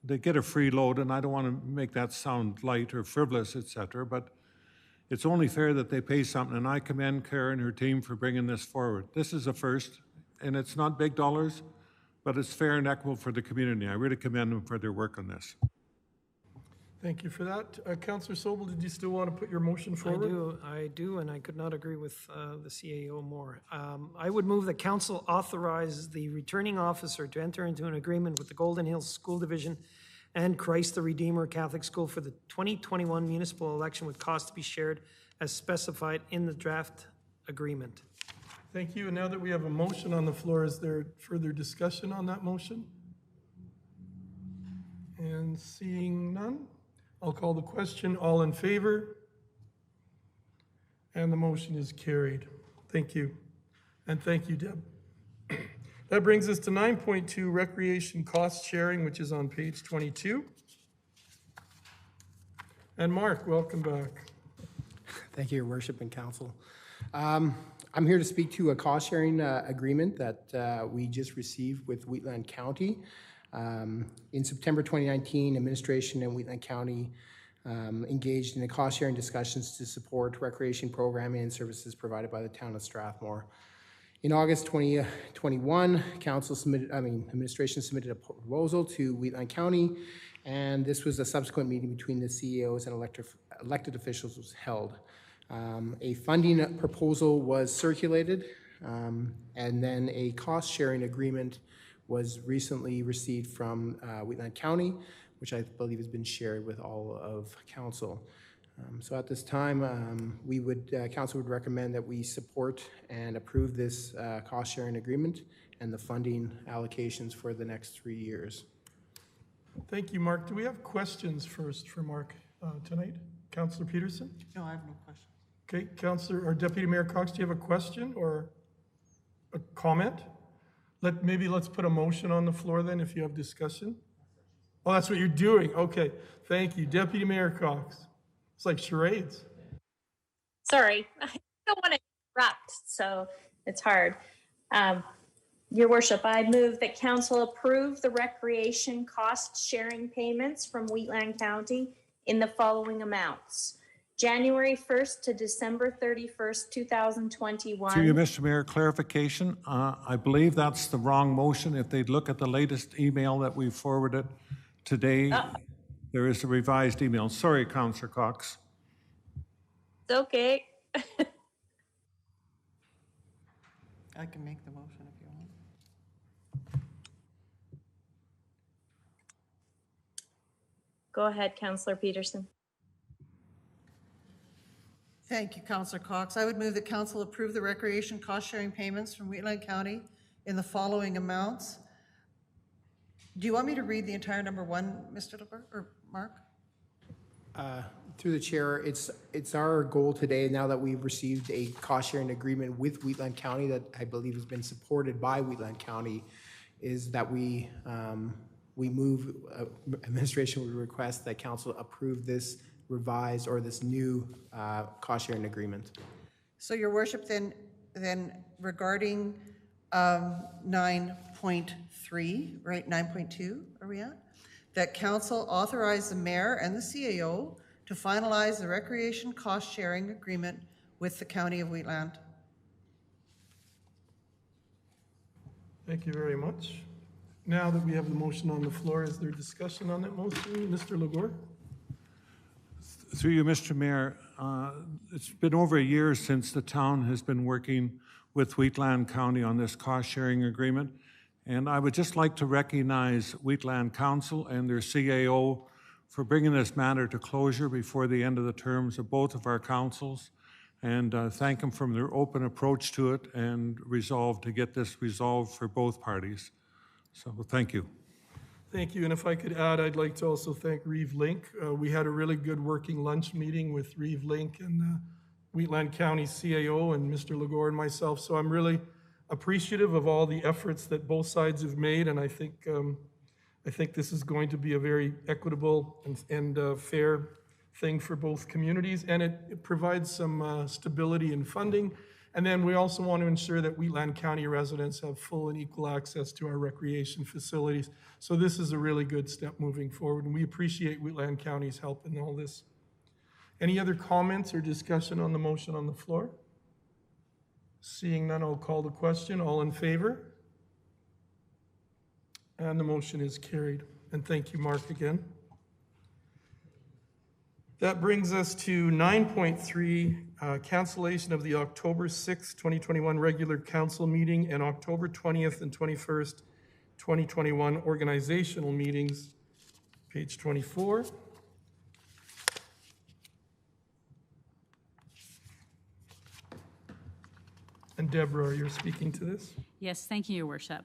They get a free load, and I don't want to make that sound light or frivolous, et cetera, but it's only fair that they pay something, and I commend Kara and her team for bringing this forward. This is a first, and it's not big dollars, but it's fair and equitable for the community. I really commend them for their work on this.
Thank you for that. Councillor Sobel, did you still want to put your motion forward?
I do, and I could not agree with the CAO more. I would move that council authorize the returning officer to enter into an agreement with the Golden Hills School Division and Christ the Redeemer Catholic School for the 2021 municipal election with costs to be shared as specified in the draft agreement.
Thank you. And now that we have a motion on the floor, is there further discussion on that motion? And seeing none, I'll call the question. All in favor? And the motion is carried. Thank you. And thank you, Deb. That brings us to 9.2, recreation cost sharing, which is on page 22. And Mark, welcome back.
Thank you, Your Worship and Council. I'm here to speak to a cost-sharing agreement that we just received with Wheatland County. In September 2019, administration and Wheatland County engaged in the cost-sharing discussions to support recreation programming and services provided by the town of Strathmore. In August 2021, administration submitted a proposal to Wheatland County, and this was a subsequent meeting between the CEOs and elected officials was held. A funding proposal was circulated, and then a cost-sharing agreement was recently received from Wheatland County, which I believe has been shared with all of council. So at this time, council would recommend that we support and approve this cost-sharing agreement and the funding allocations for the next 3 years.
Thank you, Mark. Do we have questions first for Mark tonight? Councillor Peterson?
No, I have no questions.
Okay, Councillor or Deputy Mayor Cox, do you have a question or a comment? Let's put a motion on the floor then if you have discussion. Oh, that's what you're doing. Okay, thank you. Deputy Mayor Cox. It's like charades.
Sorry, I don't want to interrupt, so it's hard. Your Worship, I move that council approve the recreation cost sharing payments from Wheatland County in the following amounts. January 1st to December 31st, 2021.
Through you, Mr. Mayor, clarification. I believe that's the wrong motion. If they'd look at the latest email that we forwarded today, there is a revised email. Sorry, Councillor Cox.
It's okay.
I can make the motion if you want.
Go ahead, Councillor Peterson.
Thank you, Councillor Cox. I would move that council approve the recreation cost-sharing payments from Wheatland County in the following amounts. Do you want me to read the entire number one, Mr. LeBert or Mark?
Through the chair, it's our goal today, now that we've received a cost-sharing agreement with Wheatland County that I believe has been supported by Wheatland County, is that we move, administration would request that council approve this revised or this new cost-sharing agreement.
So, Your Worship, then regarding 9.3, right, 9.2, are we at? That council authorize the mayor and the CAO to finalize the recreation cost-sharing agreement with the County of Wheatland.
Thank you very much. Now that we have the motion on the floor, is there discussion on that motion? Mr. Legore?
Through you, Mr. Mayor, it's been over a year since the town has been working with Wheatland County on this cost-sharing agreement, and I would just like to recognize Wheatland Council and their CAO for bringing this matter to closure before the end of the terms of both of our councils, and thank them for their open approach to it and resolve to get this resolved for both parties. So thank you.
Thank you. And if I could add, I'd like to also thank Reeve Link. We had a really good working lunch meeting with Reeve Link and the Wheatland County CAO and Mr. Legore and myself. So I'm really appreciative of all the efforts that both sides have made. And I think this is going to be a very equitable and fair thing for both communities, and it provides some stability in funding. And then we also want to ensure that Wheatland County residents have full and equal access to our recreation facilities. So this is a really good step moving forward, and we appreciate Wheatland County's help in all this. Any other comments or discussion on the motion on the floor? Seeing none, I'll call the question. All in favor? And the motion is carried. And thank you, Mark, again. That brings us to 9.3, cancellation of the October 6th, 2021 regular council meeting and October 20th and 21st, 2021 organizational meetings, page 24. And Deborah, you're speaking to this?
Yes, thank you, Your Worship.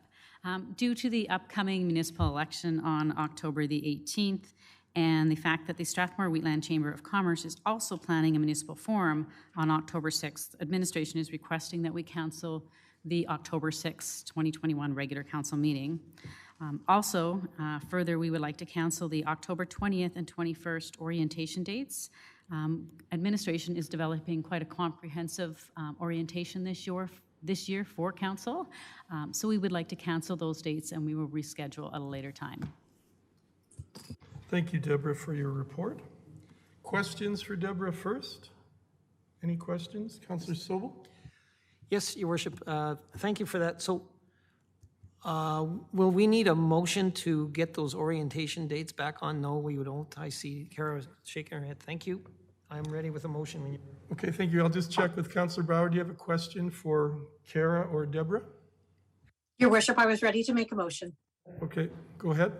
Due to the upcoming municipal election on October the 18th, and the fact that the Strathmore Wheatland Chamber of Commerce is also planning a municipal forum on October 6th, administration is requesting that we cancel the October 6th, 2021 regular council meeting. Further, we would like to cancel the October 20th and 21st orientation dates. Administration is developing quite a comprehensive orientation this year for council. So we would like to cancel those dates, and we will reschedule at a later time.
Thank you, Deborah, for your report. Questions for Deborah first? Any questions? Councillor Sobel?
Yes, Your Worship, thank you for that. So will we need a motion to get those orientation dates back on? No, we don't. I see Kara shaking her head. Thank you. I'm ready with a motion when you...
Okay, thank you. I'll just check with Councillor Bauer. Do you have a question for Kara or Deborah?
Your Worship, I was ready to make a motion.
Okay, go ahead.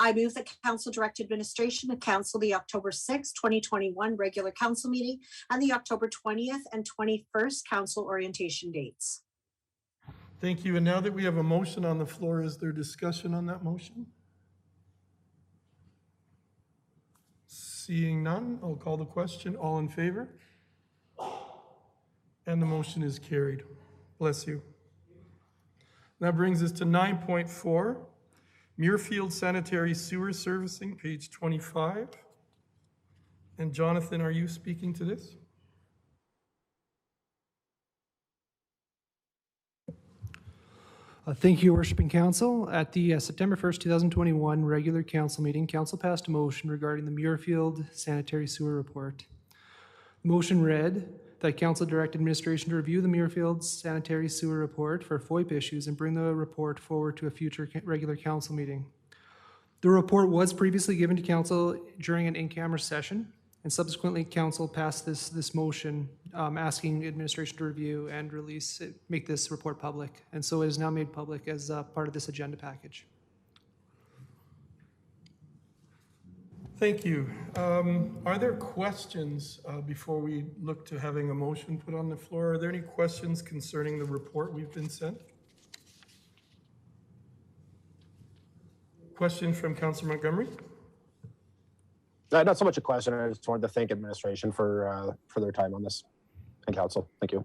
I move that Council direct administration to cancel the October 6th, 2021 regular council meeting and the October 20th and 21st council orientation dates.
Thank you. And now that we have a motion on the floor, is there discussion on that motion? Seeing none, I'll call the question. All in favor? And the motion is carried. Bless you. That brings us to 9.4. Muirfield Sanitary Sewer Servicing, page 25. And Jonathan, are you speaking to this?
Thank you, Your Worship and Council. At the September 1st, 2021 regular council meeting, council passed a motion regarding the Muirfield Sanitary Sewer Report. The motion read that council direct administration to review the Muirfield Sanitary Sewer Report for FOIP issues and bring the report forward to a future regular council meeting. The report was previously given to council during an in-camera session, and subsequently council passed this motion asking administration to review and make this report public. And so it is now made public as part of this agenda package.
Thank you. Are there questions before we look to having a motion put on the floor? Are there any questions concerning the report we've been sent? Question from Councillor Montgomery.
Not so much a question. I just wanted to thank administration for their time on this and council. Thank you.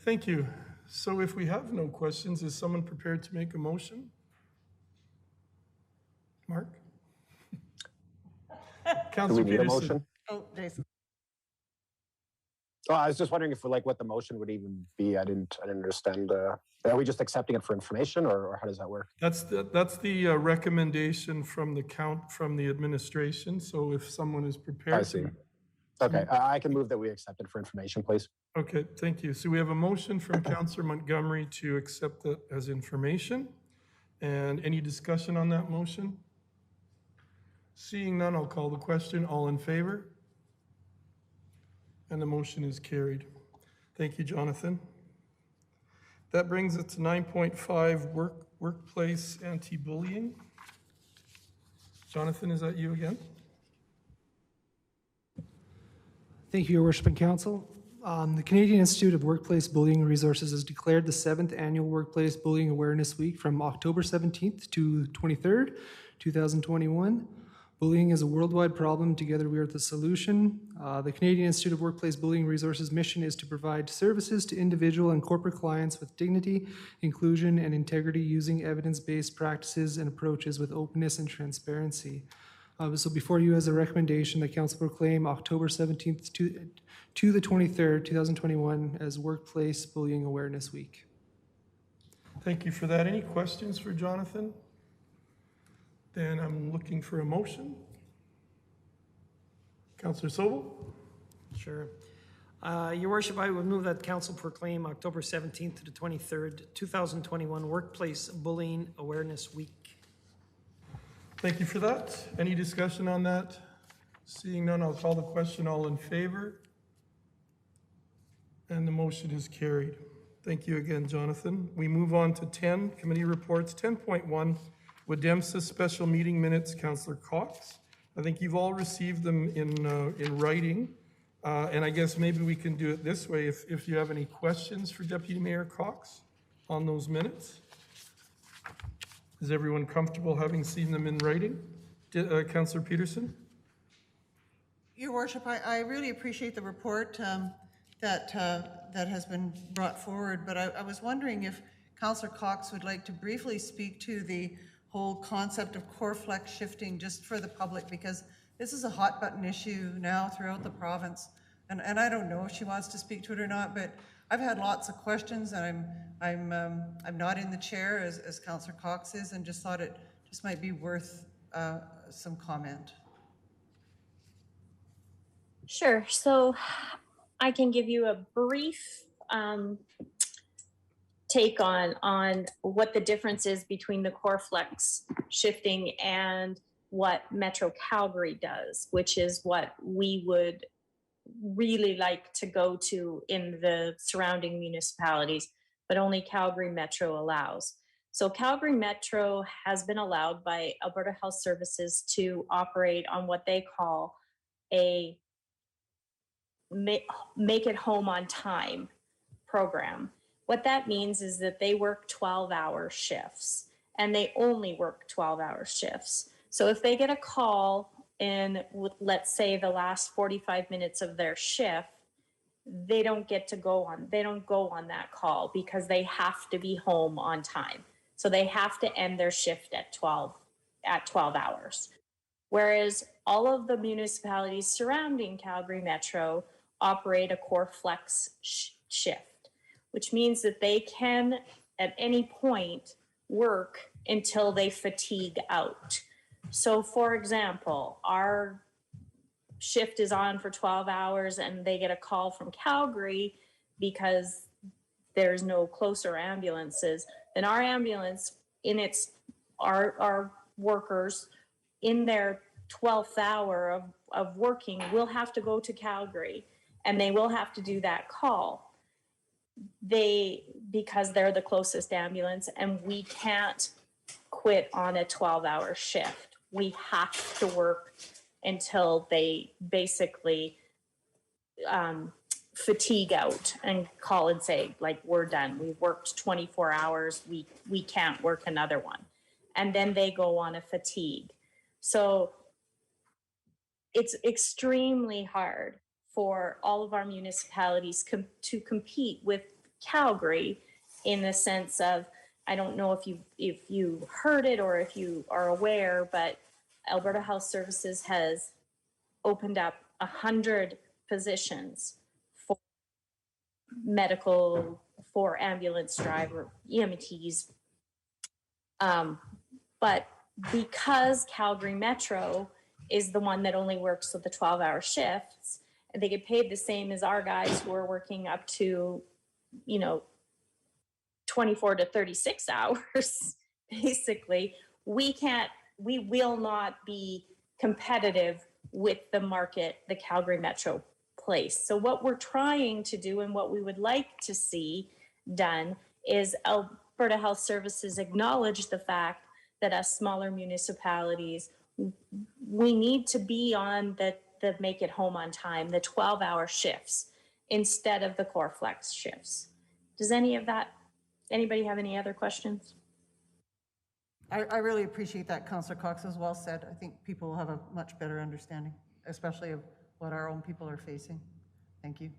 Thank you. So if we have no questions, is someone prepared to make a motion? Mark?
Do we need a motion?
Oh, Jason.
Oh, I was just wondering if what the motion would even be. I didn't understand. Are we just accepting it for information, or how does that work?
That's the recommendation from the administration. So if someone is prepared.
I see. Okay, I can move that we accept it for information, please.
Okay, thank you. So we have a motion from Councillor Montgomery to accept it as information. And any discussion on that motion? Seeing none, I'll call the question. All in favor? And the motion is carried. Thank you, Jonathan. That brings us to 9.5, workplace anti-bullying. Jonathan, is that you again?
Thank you, Your Worship and Council. The Canadian Institute of Workplace Bullying Resources has declared the 7th Annual Workplace Bullying Awareness Week from October 17th to 23rd, 2021. Bullying is a worldwide problem. Together we are the solution. The Canadian Institute of Workplace Bullying Resources mission is to provide services to individual and corporate clients with dignity, inclusion, and integrity using evidence-based practices and approaches with openness and transparency. So before you is a recommendation that council proclaim October 17th to the 23rd, 2021 as Workplace Bullying Awareness Week.
Thank you for that. Any questions for Jonathan? Then I'm looking for a motion. Councillor Sobel?
Sure. Your worship, I would move that council proclaim October 17th to the 23rd, 2021 Workplace Bullying Awareness Week.
Thank you for that. Any discussion on that? Seeing none, I'll call the question. All in favor? And the motion is carried. Thank you again, Jonathan. We move on to 10, committee reports. 10.1, Wademsa special meeting minutes, Councillor Cox. I think you've all received them in writing. And I guess maybe we can do it this way. If you have any questions for Deputy Mayor Cox on those minutes. Is everyone comfortable having seen them in writing? Councillor Peterson?
Your worship, I really appreciate the report that has been brought forward, but I was wondering if Councillor Cox would like to briefly speak to the whole concept of core flex shifting just for the public, because this is a hot button issue now throughout the province. And I don't know if she wants to speak to it or not, but I've had lots of questions, and I'm not in the chair as Councillor Cox is, and just thought it just might be worth some comment.
Sure. So I can give you a brief take on what the difference is between the core flex shifting and what Metro Calgary does, which is what we would really like to go to in the surrounding municipalities, but only Calgary Metro allows. So Calgary Metro has been allowed by Alberta Health Services to operate on what they call a make it home on time program. What that means is that they work 12-hour shifts, and they only work 12-hour shifts. So if they get a call in, let's say, the last 45 minutes of their shift, they don't go on that call because they have to be home on time. So they have to end their shift at 12 hours. Whereas all of the municipalities surrounding Calgary Metro operate a core flex shift, which means that they can at any point work until they fatigue out. So for example, our shift is on for 12 hours and they get a call from Calgary because there's no closer ambulances, then our ambulance our workers in their 12th hour of working will have to go to Calgary, and they will have to do that call. Because they're the closest ambulance, and we can't quit on a 12-hour shift. We have to work until they basically fatigue out and call and say, like, we're done. We've worked 24 hours. We can't work another one. And then they go on a fatigue. So it's extremely hard for all of our municipalities to compete with Calgary in the sense of, I don't know if you heard it or if you are aware, but Alberta Health Services has opened up 100 positions for medical, for ambulance driver, EMTs. But because Calgary Metro is the one that only works with the 12-hour shifts, and they get paid the same as our guys who are working up to, 24 to 36 hours, basically, we will not be competitive with the market, the Calgary Metro place. So what we're trying to do and what we would like to see done is Alberta Health Services acknowledge the fact that us smaller municipalities, we need to be on the make it home on time, the 12-hour shifts instead of the core flex shifts. Does anybody have any other questions?
I really appreciate that, Councillor Cox, as well said. I think people will have a much better understanding, especially of what our own people are facing. Thank you.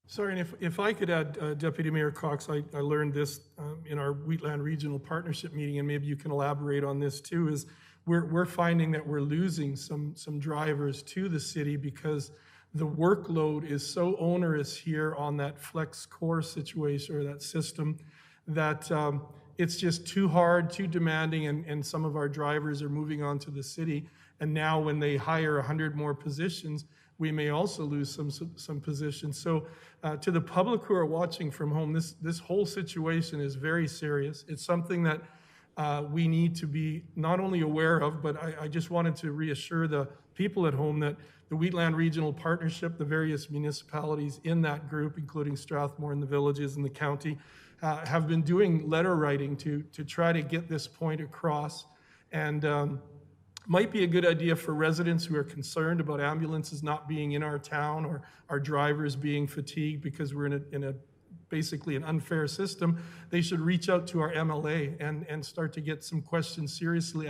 Sorry, and if I could add, Deputy Mayor Cox, I learned this in our Wheatland Regional Partnership meeting, and maybe you can elaborate on this too, is we're finding that we're losing some drivers to the city because the workload is so onerous here on that flex core situation or that system that it's just too hard, too demanding, and some of our drivers are moving on to the city. And now when they hire 100 more positions, we may also lose some positions. So to the public who are watching from home, this whole situation is very serious. It's something that we need to be not only aware of, but I just wanted to reassure the people at home that the Wheatland Regional Partnership, the various municipalities in that group, including Strathmore and the villages and the county, have been doing letter writing to try to get this point across. And might be a good idea for residents who are concerned about ambulances not being in our town or our drivers being fatigued because we're in a basically an unfair system. They should reach out to our MLA and start to get some questions seriously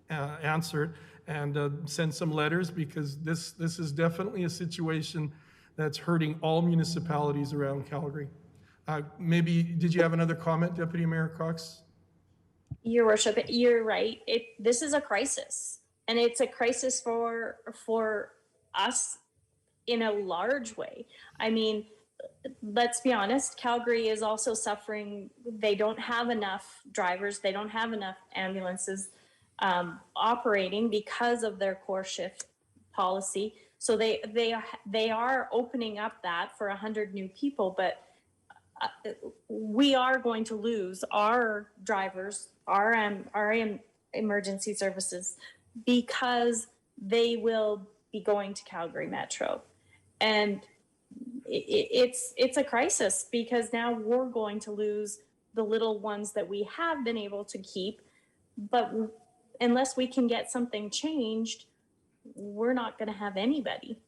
answered and send some letters, because this is definitely a situation that's hurting all municipalities around Calgary. Maybe, did you have another comment, Deputy Mayor Cox?
Your Worship, you're right. This is a crisis, and it's a crisis for us in a large way. I mean, let's be honest, Calgary is also suffering. They don't have enough drivers. They don't have enough ambulances operating because of their core shift policy. So they are opening up that for 100 new people, but we are going to lose our drivers, our emergency services, because they will be going to Calgary Metro. And it's a crisis, because now we're going to lose the little ones that we have been able to keep. But unless we can get something changed, we're not going to have anybody.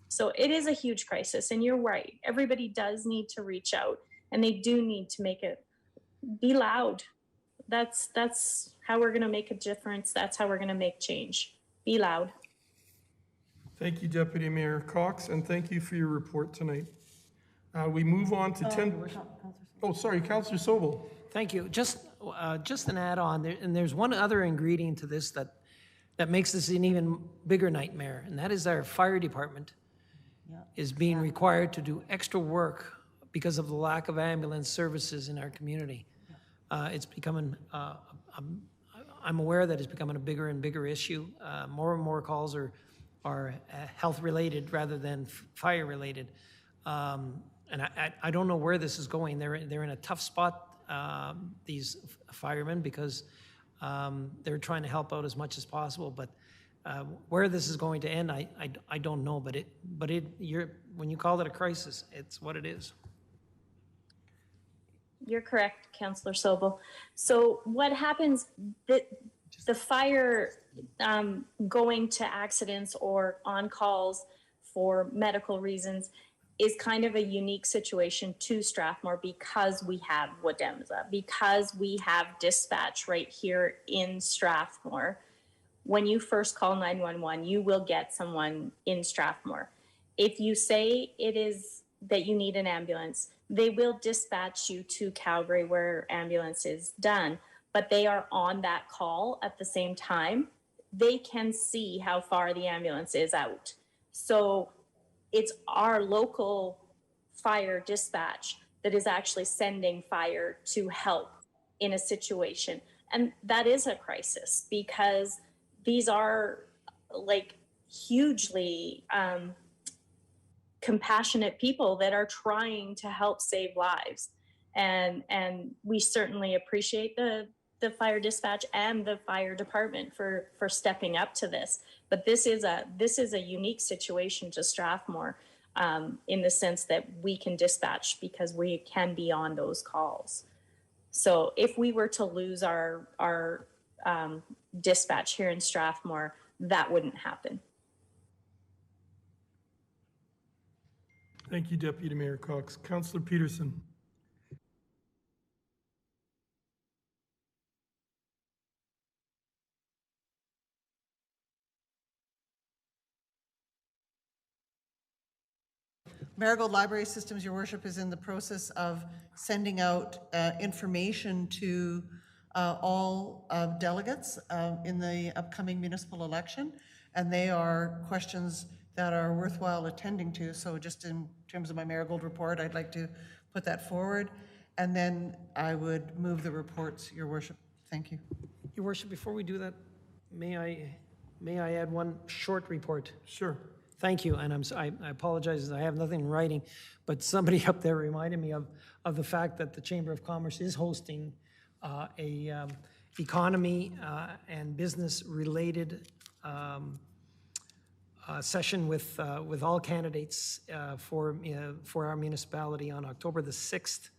So it is a huge crisis, and you're right. Everybody does need to reach out, and they do need to make it be loud. That's how we're going to make a difference. That's how we're going to make change. Be loud.
Thank you, Deputy Mayor Cox, and thank you for your report tonight. We move on to 10. Oh, sorry, Councillor Sobel.
Thank you. Just an add-on, and there's one other ingredient to this that makes this an even bigger nightmare, and that is our fire department is being required to do extra work because of the lack of ambulance services in our community. It's becoming, I'm aware that it's becoming a bigger and bigger issue. More and more calls are health-related rather than fire-related. And I don't know where this is going. They're in a tough spot, these firemen, because they're trying to help out as much as possible. But where this is going to end, I don't know. But when you call it a crisis, it's what it is.
You're correct, Councillor Sobel. So what happens, the fire going to accidents or on calls for medical reasons is kind of a unique situation to Strathmore, because we have Wademza, because we have dispatch right here in Strathmore. When you first call 911, you will get someone in Strathmore. If you say it is that you need an ambulance, they will dispatch you to Calgary where ambulance is done, but they are on that call at the same time. They can see how far the ambulance is out. So it's our local fire dispatch that is actually sending fire to help in a situation. And that is a crisis, because these are like hugely compassionate people that are trying to help save lives. And we certainly appreciate the fire dispatch and the fire department for stepping up to this. But this is a unique situation to Strathmore in the sense that we can dispatch because we can be on those calls. So if we were to lose our dispatch here in Strathmore, that wouldn't happen.
Thank you, Deputy Mayor Cox. Councillor Peterson.
Marigold Library Systems, Your Worship, is in the process of sending out information to all delegates in the upcoming municipal election, and they are questions that are worthwhile attending to. So just in terms of my Marigold report, I'd like to put that forward, and then I would move the reports, Your Worship. Thank you.
Your Worship, before we do that, may I add one short report?
Sure.
Thank you, and I apologize, I have nothing in writing, but somebody up there reminded me of the fact that the Chamber of Commerce is hosting a economy and business-related session with all candidates for our municipality on October the 6th.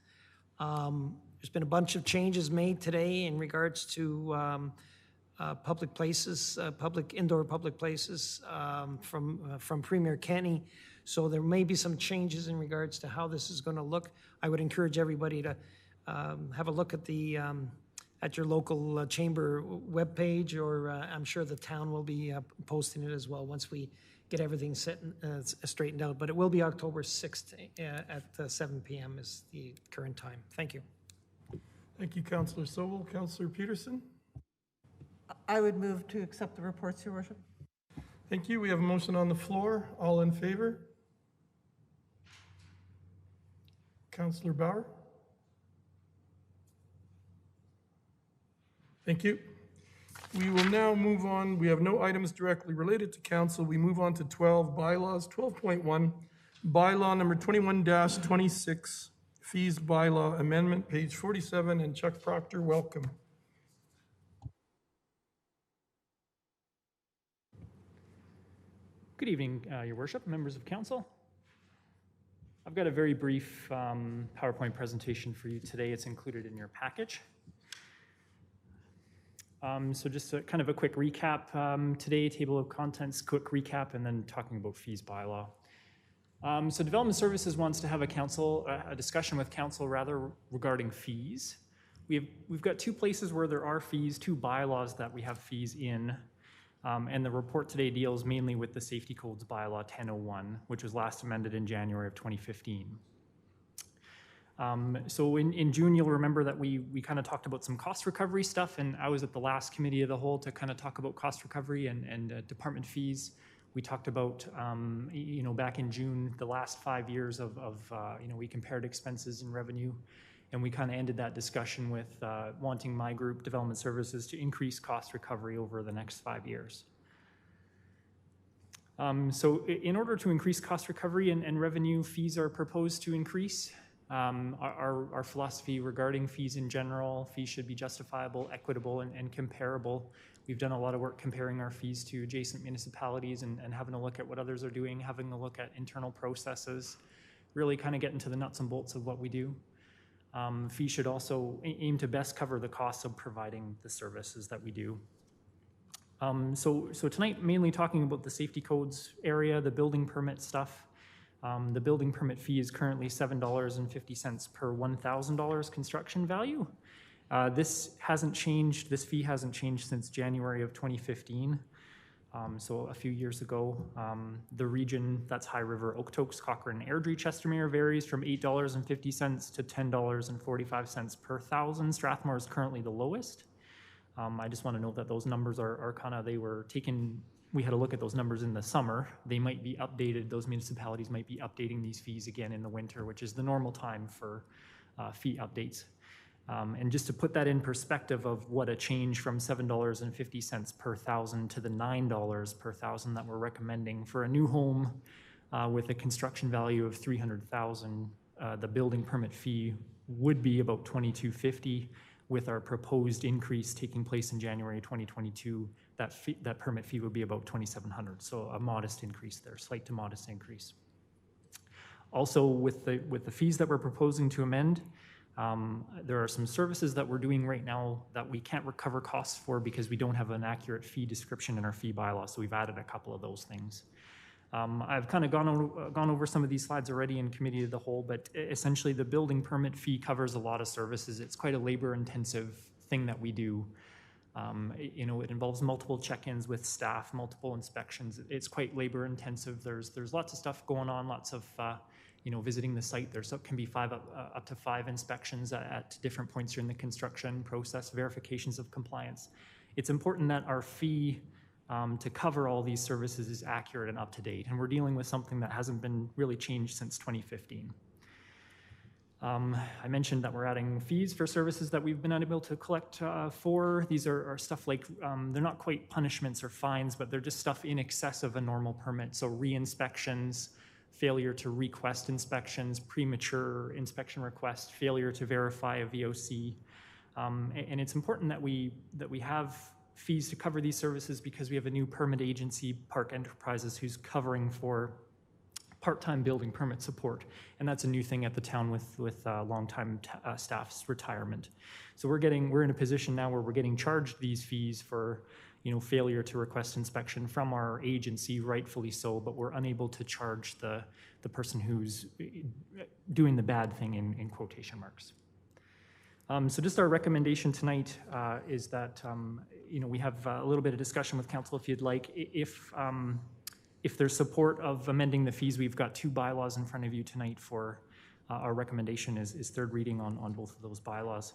There's been a bunch of changes made today in regards to public places, indoor public places from Premier Kenny. So there may be some changes in regards to how this is going to look. I would encourage everybody to have a look at at your local chamber webpage, or I'm sure the town will be posting it as well once we get everything straightened out. But it will be October 6th at 7 p.m. is the current time. Thank you.
Thank you, Councillor Sobel. Councillor Peterson?
I would move to accept the reports, Your Worship.
Thank you. We have a motion on the floor. All in favor? Councillor Bauer? Thank you. We will now move on. We have no items directly related to council. We move on to 12 bylaws. 12.1, bylaw number 21-26, fees bylaw amendment, page 47, and Chuck Proctor, welcome.
Good evening, Your Worship, members of council. I've got a very brief PowerPoint presentation for you today. It's included in your package. So just kind of a quick recap today, table of contents, quick recap, and then talking about fees bylaw. So Development Services wants to have a discussion with council regarding fees. We've got two places where there are fees, two bylaws that we have fees in. And the report today deals mainly with the Safety Codes Bylaw 1001, which was last amended in January of 2015. So in June, you'll remember that we kind of talked about some cost recovery stuff, and I was at the last committee of the whole to kind of talk about cost recovery and department fees. We talked about, back in June, the last 5 years we compared expenses and revenue. And we kind of ended that discussion with wanting my group, Development Services, to increase cost recovery over the next 5 years. So in order to increase cost recovery and revenue, fees are proposed to increase. Our philosophy regarding fees in general, fees should be justifiable, equitable, and comparable. We've done a lot of work comparing our fees to adjacent municipalities and having a look at what others are doing, having a look at internal processes, really kind of getting to the nuts and bolts of what we do. Fees should also aim to best cover the costs of providing the services that we do. So tonight, mainly talking about the safety codes area, the building permit stuff. The building permit fee is currently $7.50 per $1,000 construction value. This hasn't changed. This fee hasn't changed since January of 2015. So a few years ago, the region, that's High River, Okotoks, Cochrane, Airdrie, Chestermere, varies from $8.50 to $10.45 per thousand. Strathmore is currently the lowest. I just want to note that those numbers are kind of, they were taken, we had a look at those numbers in the summer. They might be updated, those municipalities might be updating these fees again in the winter, which is the normal time for fee updates. And just to put that in perspective of what a change from $7.50 per thousand to the $9 per thousand that we're recommending for a new home with a construction value of $300,000, the building permit fee would be about $22.50. With our proposed increase taking place in January 2022, that permit fee would be about $2,700. So a modest increase there, slight to modest increase. Also, with the fees that we're proposing to amend, there are some services that we're doing right now that we can't recover costs for because we don't have an accurate fee description in our fee bylaw, so we've added a couple of those things. I've kind of gone over some of these slides already in committee of the whole, but essentially the building permit fee covers a lot of services. It's quite a labor-intensive thing that we do. It involves multiple check-ins with staff, multiple inspections. It's quite labor-intensive. There's lots of stuff going on, lots of visiting the site. There can be up to five inspections at different points during the construction process, verifications of compliance. It's important that our fee to cover all these services is accurate and up to date, and we're dealing with something that hasn't been really changed since 2015. I mentioned that we're adding fees for services that we've been unable to collect for. These are stuff like, they're not quite punishments or fines, but they're just stuff in excess of a normal permit. So re-inspections, failure to request inspections, premature inspection request, failure to verify a VOC. And it's important that we have fees to cover these services because we have a new permit agency, Park Enterprises, who's covering for part-time building permit support, and that's a new thing at the town with long-time staff's retirement. So we're in a position now where we're getting charged these fees for failure to request inspection from our agency, rightfully so, but we're unable to charge the person who's doing the bad thing in quotation marks. So just our recommendation tonight is that we have a little bit of discussion with council if you'd like. If there's support of amending the fees, we've got two bylaws in front of you tonight for our recommendation is third reading on both of those bylaws.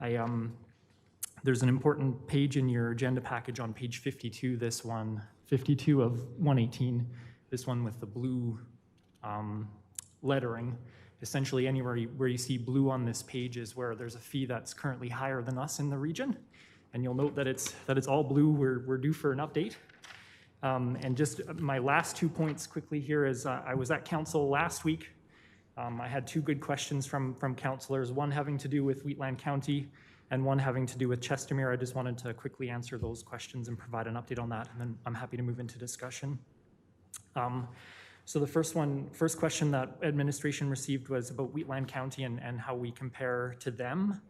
There's an important page in your agenda package on page 52, 52 of 118, this one with the blue lettering. Essentially anywhere where you see blue on this page is where there's a fee that's currently higher than us in the region. And you'll note that it's all blue. We're due for an update. And just my last 2 points quickly here is I was at council last week. I had two good questions from councillors, one having to do with Wheatland County and one having to do with Chestermere. I just wanted to quickly answer those questions and provide an update on that, and then I'm happy to move into discussion. So the first question that administration received was about Wheatland County and how we compare to them.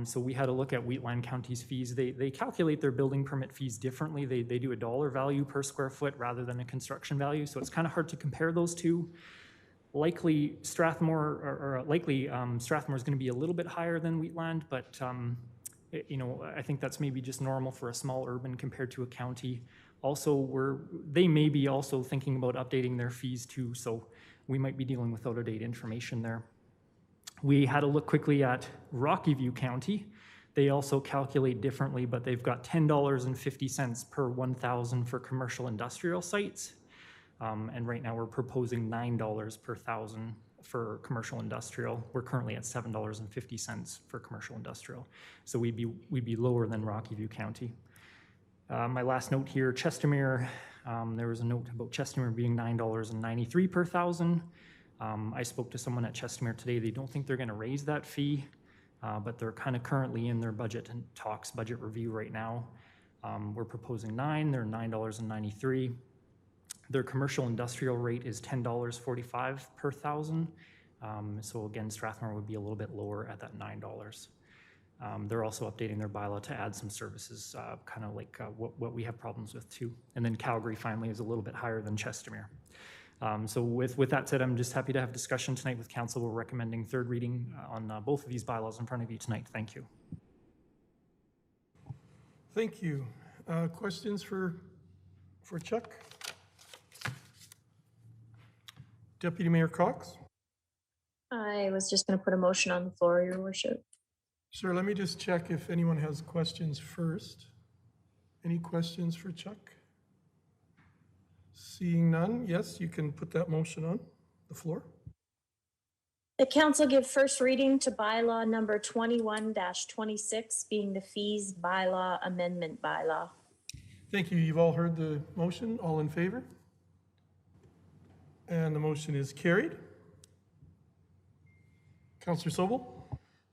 So we had a look at Wheatland County's fees. They calculate their building permit fees differently. They do a dollar value per square foot rather than a construction value. So it's kind of hard to compare those two. Likely Strathmore, Strathmore is going to be a little bit higher than Wheatland, but I think that's maybe just normal for a small urban compared to a county. Also, they may be also thinking about updating their fees too, so we might be dealing with out-of-date information there. We had a look quickly at Rocky View County. They also calculate differently, but they've got $10.50 per 1,000 for commercial industrial sites. And right now we're proposing $9 per 1,000 for commercial industrial. We're currently at $7.50 for commercial industrial. So we'd be lower than Rocky View County. My last note here, Chestermere, there was a note about Chestermere being $9.93 per 1,000. I spoke to someone at Chestermere today. They don't think they're going to raise that fee, but they're kind of currently in their budget review right now. We're proposing $9, they're $9.93. Their commercial industrial rate is $10.45 per 1,000. So again, Strathmore would be a little bit lower at that $9. They're also updating their bylaw to add some services, kind of like what we have problems with too. And then Calgary finally is a little bit higher than Chestermere. So with that said, I'm just happy to have discussion tonight with council. We're recommending third reading on both of these bylaws in front of you tonight. Thank you.
Thank you. Questions for Chuck? Deputy Mayor Cox?
I was just going to put a motion on the floor, Your Worship.
Sure, let me just check if anyone has questions first. Any questions for Chuck? Seeing none, yes, you can put that motion on the floor.
The council give first reading to bylaw number 21-26, being the fees bylaw amendment bylaw.
Thank you. You've all heard the motion. All in favor? And the motion is carried. Councillor Sobel?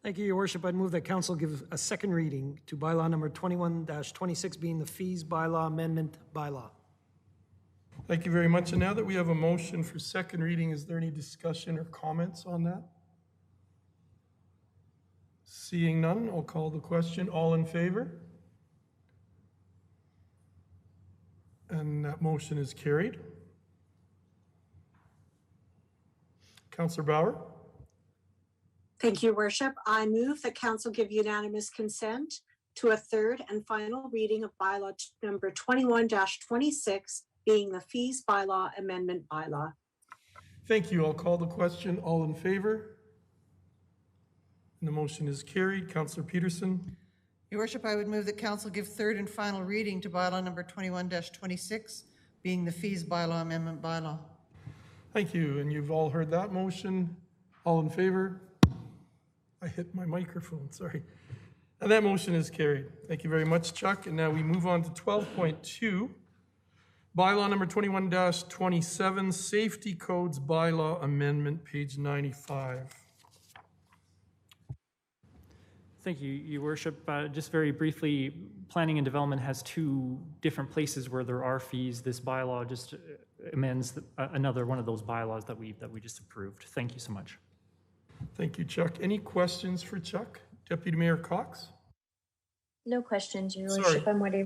Thank you, Your Worship. I'd move that council give a second reading to bylaw number 21-26, being the fees bylaw amendment bylaw.
Thank you very much. And now that we have a motion for second reading, is there any discussion or comments on that? Seeing none, I'll call the question. All in favor? And that motion is carried. Councillor Bauer?
Thank you, Your Worship. I move that council give unanimous consent to a third and final reading of bylaw number 21-26, being the fees bylaw amendment bylaw.
Thank you. I'll call the question. All in favor? And the motion is carried. Councillor Peterson.
Your worship, I would move that council give third and final reading to bylaw number 21-26, being the fees bylaw amendment bylaw.
Thank you. And you've all heard that motion. All in favor? I hit my microphone, sorry. And that motion is carried. Thank you very much, Chuck. And now we move on to 12.2. Bylaw number 21-27, Safety Codes Bylaw Amendment, page 95.
Thank you, Your Worship. Just very briefly, planning and development has two different places where there are fees. This bylaw just amends another one of those bylaws that we just approved. Thank you so much.
Thank you, Chuck. Any questions for Chuck? Deputy Mayor Cox?
No questions, Your
Sorry.
Worship. I'm ready.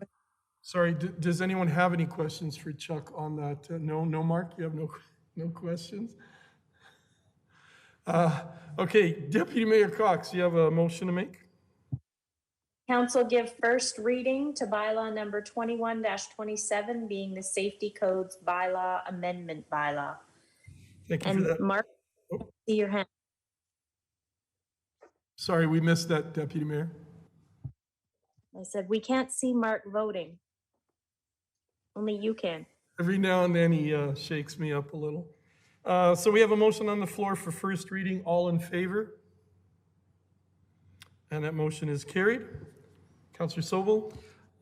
Sorry, does anyone have any questions for Chuck on that? No, Mark, you have no questions? Okay, Deputy Mayor Cox, you have a motion to make?
Council give first reading to bylaw number 21-27, being the Safety Codes Bylaw Amendment Bylaw.
Thank you
And
for that.
Mark, see your hand.
Sorry, we missed that, Deputy Mayor.
I said, we can't see Mark voting. Only you can.
Every now and then he shakes me up a little. So we have a motion on the floor for first reading. All in favor? And that motion is carried. Councillor Sobel.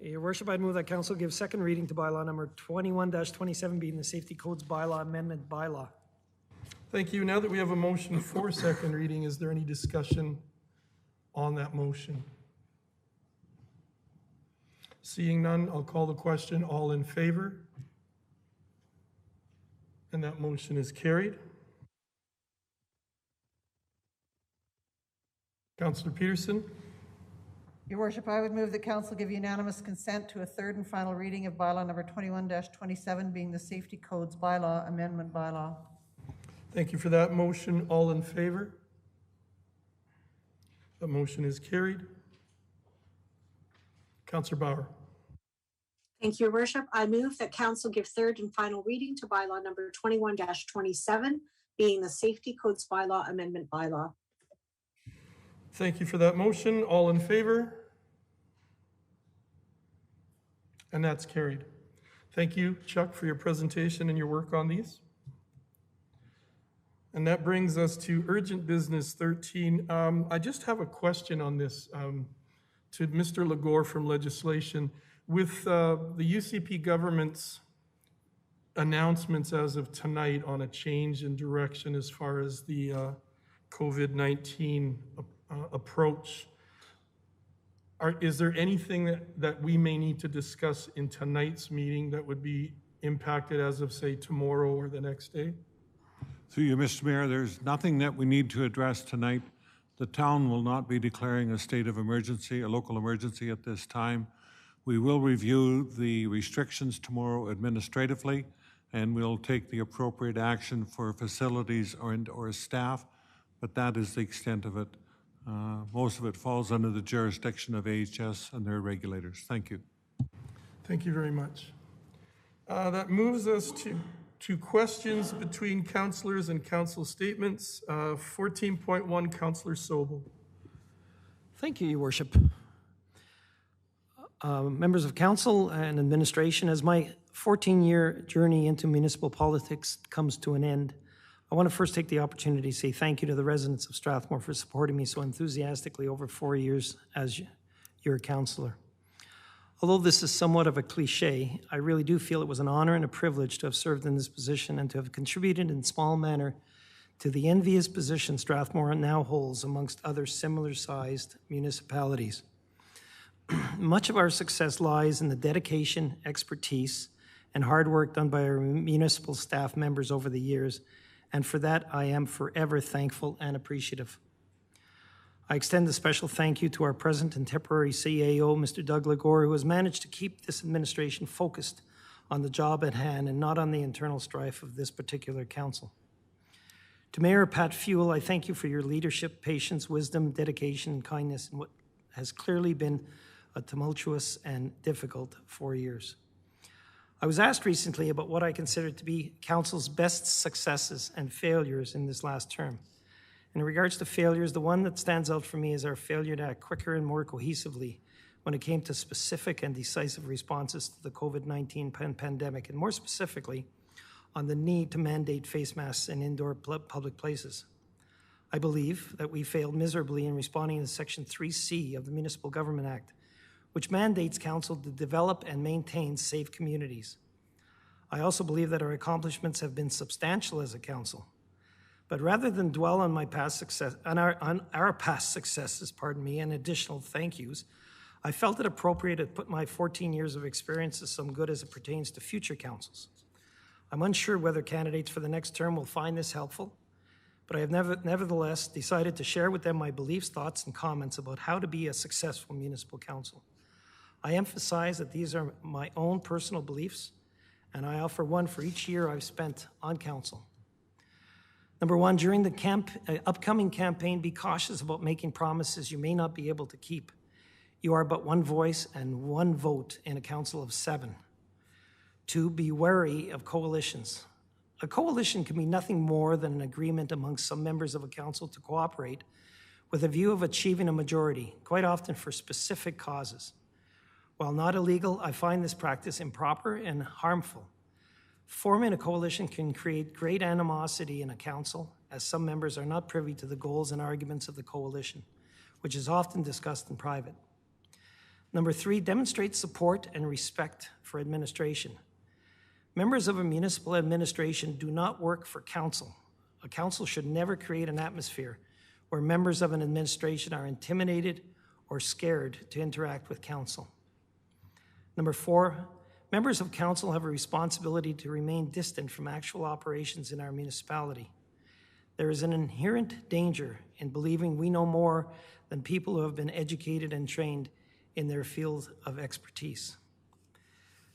Your worship, I'd move that council give second reading to bylaw number 21-27, being the Safety Codes Bylaw Amendment Bylaw.
Thank you. Now that we have a motion for second reading, is there any discussion on that motion? Seeing none, I'll call the question. All in favor? And that motion is carried. Councillor Peterson.
Your worship, I would move that council give unanimous consent to a third and final reading of bylaw number 21-27, being the Safety Codes Bylaw Amendment Bylaw.
Thank you for that motion. All in favor? That motion is carried. Councillor Bauer.
Thank you, Your Worship. I move that council give third and final reading to bylaw number 21-27, being the Safety Codes Bylaw Amendment Bylaw.
Thank you for that motion. All in favor? And that's carried. Thank you, Chuck, for your presentation and your work on these. And that brings us to urgent business 13. I just have a question on this to Mr. Legore from legislation. With the UCP government's announcements as of tonight on a change in direction as far as the COVID-19 approach, is there anything that we may need to discuss in tonight's meeting that would be impacted as of, say, tomorrow or the next day?
Through you, Mr. Mayor, there's nothing that we need to address tonight. The town will not be declaring a state of emergency, a local emergency at this time. We will review the restrictions tomorrow administratively, and we'll take the appropriate action for facilities or staff, but that is the extent of it. Most of it falls under the jurisdiction of AHS and their regulators. Thank you.
Thank you very much. That moves us to questions between councillors and council statements. 14.1, Councillor Sobel.
Thank you, Your Worship. Members of council and administration, as my 14-year journey into municipal politics comes to an end, I want to first take the opportunity to say thank you to the residents of Strathmore for supporting me so enthusiastically over 4 years as your councillor. Although this is somewhat of a cliche, I really do feel it was an honor and a privilege to have served in this position and to have contributed in small manner to the envious position Strathmore now holds amongst other similar-sized municipalities. Much of our success lies in the dedication, expertise, and hard work done by our municipal staff members over the years, and for that I am forever thankful and appreciative. I extend a special thank you to our present and temporary CAO, Mr. Doug Legore, who has managed to keep this administration focused on the job at hand and not on the internal strife of this particular council. To Mayor Pat Fuel, I thank you for your leadership, patience, wisdom, dedication, and kindness in what has clearly been a tumultuous and difficult 4 years. I was asked recently about what I consider to be Council's best successes and failures in this last term. In regards to failures, the one that stands out for me is our failure to act quicker and more cohesively when it came to specific and decisive responses to the COVID-19 pandemic, and more specifically, on the need to mandate face masks in indoor public places. I believe that we failed miserably in responding to Section 3C of the Municipal Government Act, which mandates Council to develop and maintain safe communities. I also believe that our accomplishments have been substantial as a Council. But rather than dwell on my past success, on our past successes, and additional thank yous, I felt it appropriate to put my 14 years of experience to some good as it pertains to future councils. I'm unsure whether candidates for the next term will find this helpful, but I have nevertheless decided to share with them my beliefs, thoughts, and comments about how to be a successful municipal council. I emphasize that these are my own personal beliefs, and I offer one for each year I've spent on council. Number one, during the upcoming campaign, be cautious about making promises you may not be able to keep. You are but one voice and one vote in a council of 7. 2, be wary of coalitions. A coalition can be nothing more than an agreement amongst some members of a council to cooperate with a view of achieving a majority, quite often for specific causes. While not illegal, I find this practice improper and harmful. Forming a coalition can create great animosity in a council, as some members are not privy to the goals and arguments of the coalition, which is often discussed in private. Number 3, demonstrate support and respect for administration. Members of a municipal administration do not work for council. A council should never create an atmosphere where members of an administration are intimidated or scared to interact with council. Number 4, members of council have a responsibility to remain distant from actual operations in our municipality. There is an inherent danger in believing we know more than people who have been educated and trained in their field of expertise.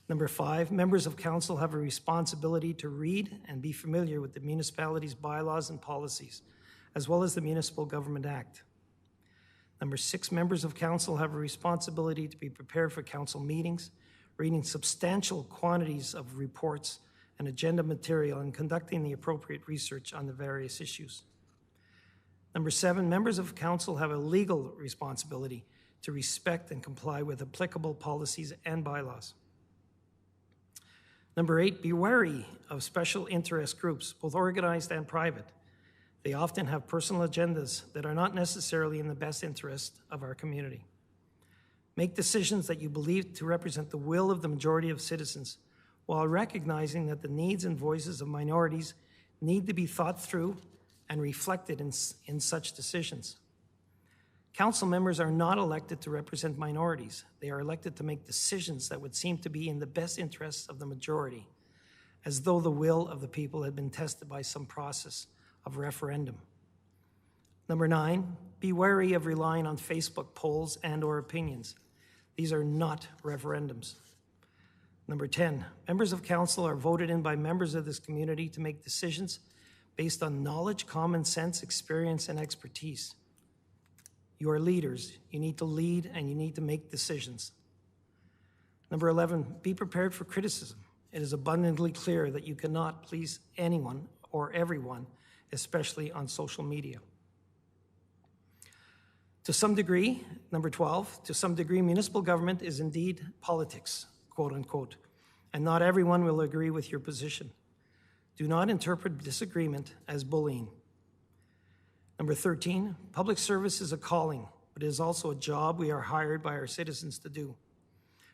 Number 5, members of council have a responsibility to read and be familiar with the municipality's bylaws and policies, as well as the Municipal Government Act. Number 6, members of council have a responsibility to be prepared for council meetings, reading substantial quantities of reports and agenda material, and conducting the appropriate research on the various issues. Number 7, members of council have a legal responsibility to respect and comply with applicable policies and bylaws. Number 8, be wary of special interest groups, both organized and private. They often have personal agendas that are not necessarily in the best interest of our community. Make decisions that you believe to represent the will of the majority of citizens, while recognizing that the needs and voices of minorities need to be thought through and reflected in such decisions. Council members are not elected to represent minorities. They are elected to make decisions that would seem to be in the best interests of the majority, as though the will of the people had been tested by some process of referendum. Number 9, be wary of relying on Facebook polls and/or opinions. These are not referendums. Number 10, members of council are voted in by members of this community to make decisions based on knowledge, common sense, experience, and expertise. You are leaders. You need to lead and you need to make decisions. Number 11, be prepared for criticism. It is abundantly clear that you cannot please anyone or everyone, especially on social media. To some degree, number 12, to some degree, municipal government is indeed politics, quote unquote, and not everyone will agree with your position. Do not interpret disagreement as bullying. Number 13, public service is a calling, but it is also a job we are hired by our citizens to do.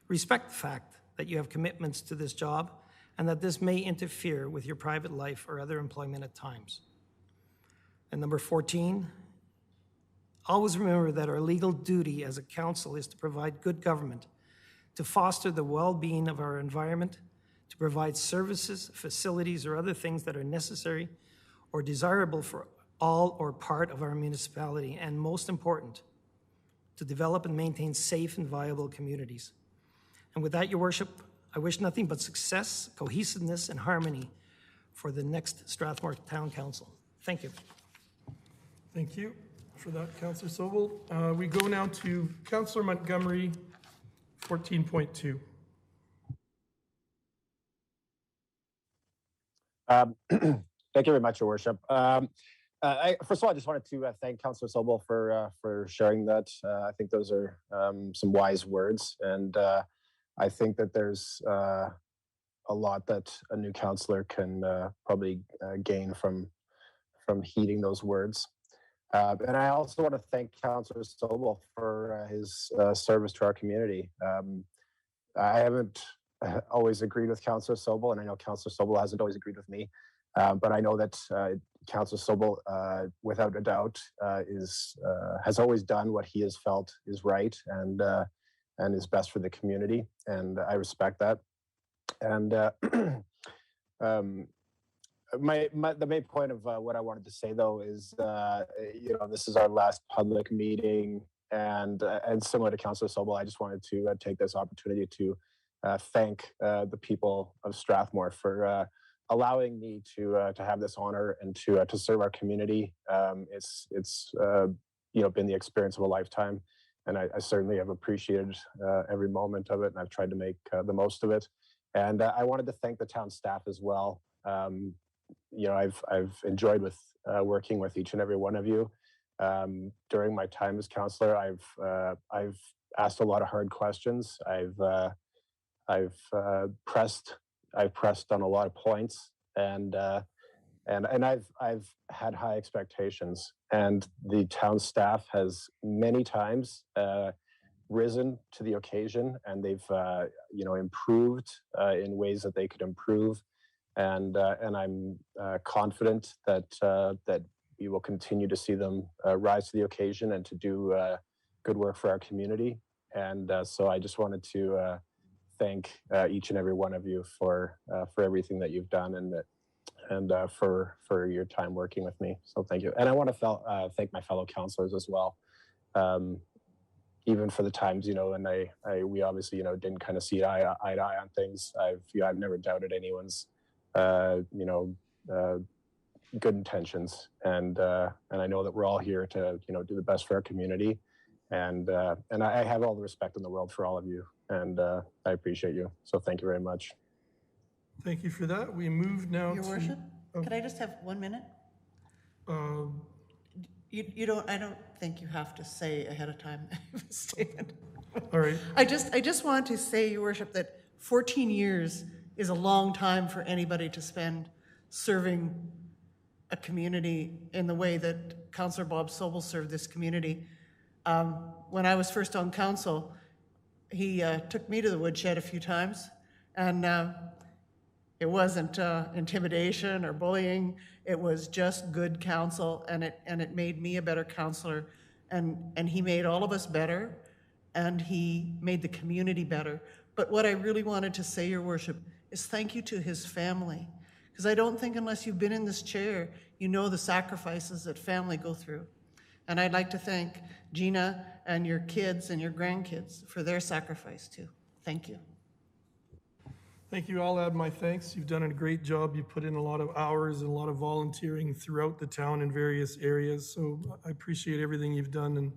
Respect the fact that you have commitments to this job and that this may interfere with your private life or other employment at times. And number 14, always remember that our legal duty as a council is to provide good government, to foster the well-being of our environment, to provide services, facilities, or other things that are necessary or desirable for all or part of our municipality, and most important, to develop and maintain safe and viable communities. And with that, Your Worship, I wish nothing but success, cohesiveness, and harmony for the next Strathmore Town Council. Thank you.
Thank you for that, Councillor Sobel. We go now to Councillor Montgomery, 14.2.
Thank you very much, Your Worship. First of all, I just wanted to thank Councillor Sobel for sharing that. I think those are some wise words, and I think that there's a lot that a new councillor can probably gain from heeding those words. And I also want to thank Councillor Sobel for his service to our community. I haven't always agreed with Councillor Sobel, and I know Councillor Sobel hasn't always agreed with me. But I know that Councillor Sobel, without a doubt, has always done what he has felt is right and is best for the community, and I respect that. And the main point of what I wanted to say, though, is this is our last public meeting, and similar to Councillor Sobel, I just wanted to take this opportunity to thank the people of Strathmore for allowing me to have this honor and to serve our community. It's been the experience of a lifetime, and I certainly have appreciated every moment of it, and I've tried to make the most of it. And I wanted to thank the town staff as well. I've enjoyed working with each and every one of you. During my time as councillor, I've asked a lot of hard questions. I've pressed on a lot of points, and I've had high expectations, and the town staff has many times risen to the occasion, and they've improved in ways that they could improve, and I'm confident that we will continue to see them rise to the occasion and to do good work for our community. And so I just wanted to thank each and every one of you for everything that you've done and for your time working with me. So thank you. And I want to thank my fellow councillors as well. Even for the times, and we obviously, didn't kind of see eye to eye on things. I've never doubted anyone's, good intentions, and I know that we're all here to, do the best for our community, and I have all the respect in the world for all of you, and I appreciate you. So thank you very much.
Thank you for that. We move now
Your Worship, could I just have 1 minute? I don't think you have to say ahead of time a statement.
All right.
I just want to say, Your Worship, that 14 years is a long time for anybody to spend serving a community in the way that Councillor Bob Sobel served this community. When I was first on council, he took me to the woodshed a few times, and it wasn't intimidation or bullying. It was just good counsel, and it made me a better councillor, and he made all of us better, and he made the community better. But what I really wanted to say, Your Worship, is thank you to his family, because I don't think unless you've been in this chair, you know the sacrifices that family go through. And I'd like to thank Gina and your kids and your grandkids for their sacrifice too. Thank you.
Thank you. I'll add my thanks. You've done a great job. You put in a lot of hours and a lot of volunteering throughout the town in various areas. So I appreciate everything you've done.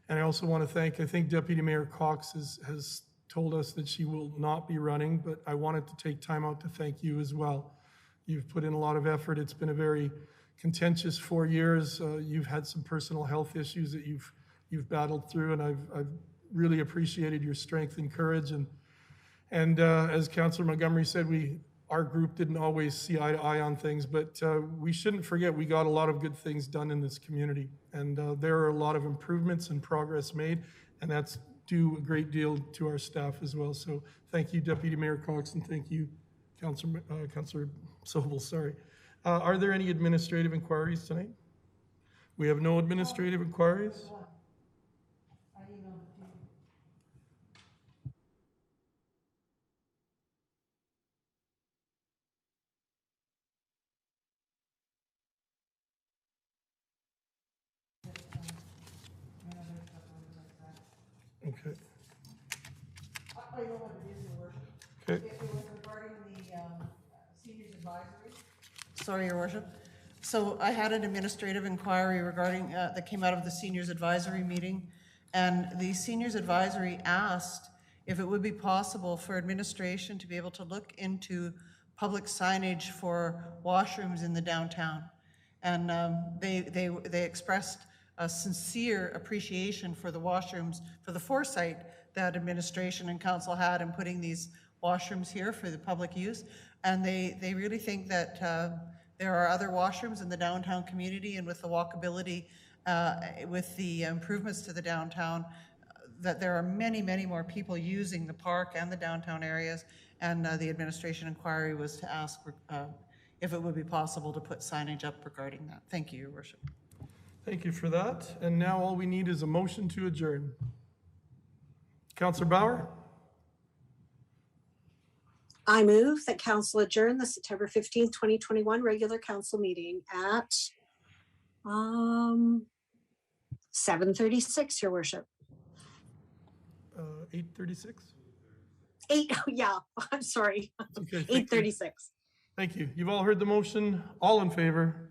And I also want to thank, I think Deputy Mayor Cox has told us that she will not be running, but I wanted to take time out to thank you as well. You've put in a lot of effort. It's been a very contentious 4 years. You've had some personal health issues that you've battled through, and I've really appreciated your strength and courage. And as Councillor Montgomery said, our group didn't always see eye to eye on things, but we shouldn't forget we got a lot of good things done in this community. And there are a lot of improvements and progress made, and that's due a great deal to our staff as well. So thank you, Deputy Mayor Cox, and thank you, Councillor Sobel, sorry. Are there any administrative inquiries tonight? We have no administrative inquiries. Okay.
I know what it is, Your Worship.
Okay.
It was regarding the seniors advisory. Sorry, Your Worship. So I had an administrative inquiry regarding that came out of the seniors advisory meeting, and the seniors advisory asked if it would be possible for administration to be able to look into public signage for washrooms in the downtown. And they expressed a sincere appreciation for the washrooms, for the foresight that administration and council had in putting these washrooms here for the public use. And they really think that there are other washrooms in the downtown community, and with the walkability, with the improvements to the downtown, that there are many, many more people using the park and the downtown areas. And the administration inquiry was to ask if it would be possible to put signage up regarding that. Thank you, Your Worship.
Thank you for that. And now all we need is a motion to adjourn. Councillor Bauer?
I move that council adjourn the September 15th, 2021 regular council meeting at 7:36, Your Worship.
8:36?
8, yeah, I'm sorry.
Okay,
8:36.
Thank you. You've all heard the motion. All in favor?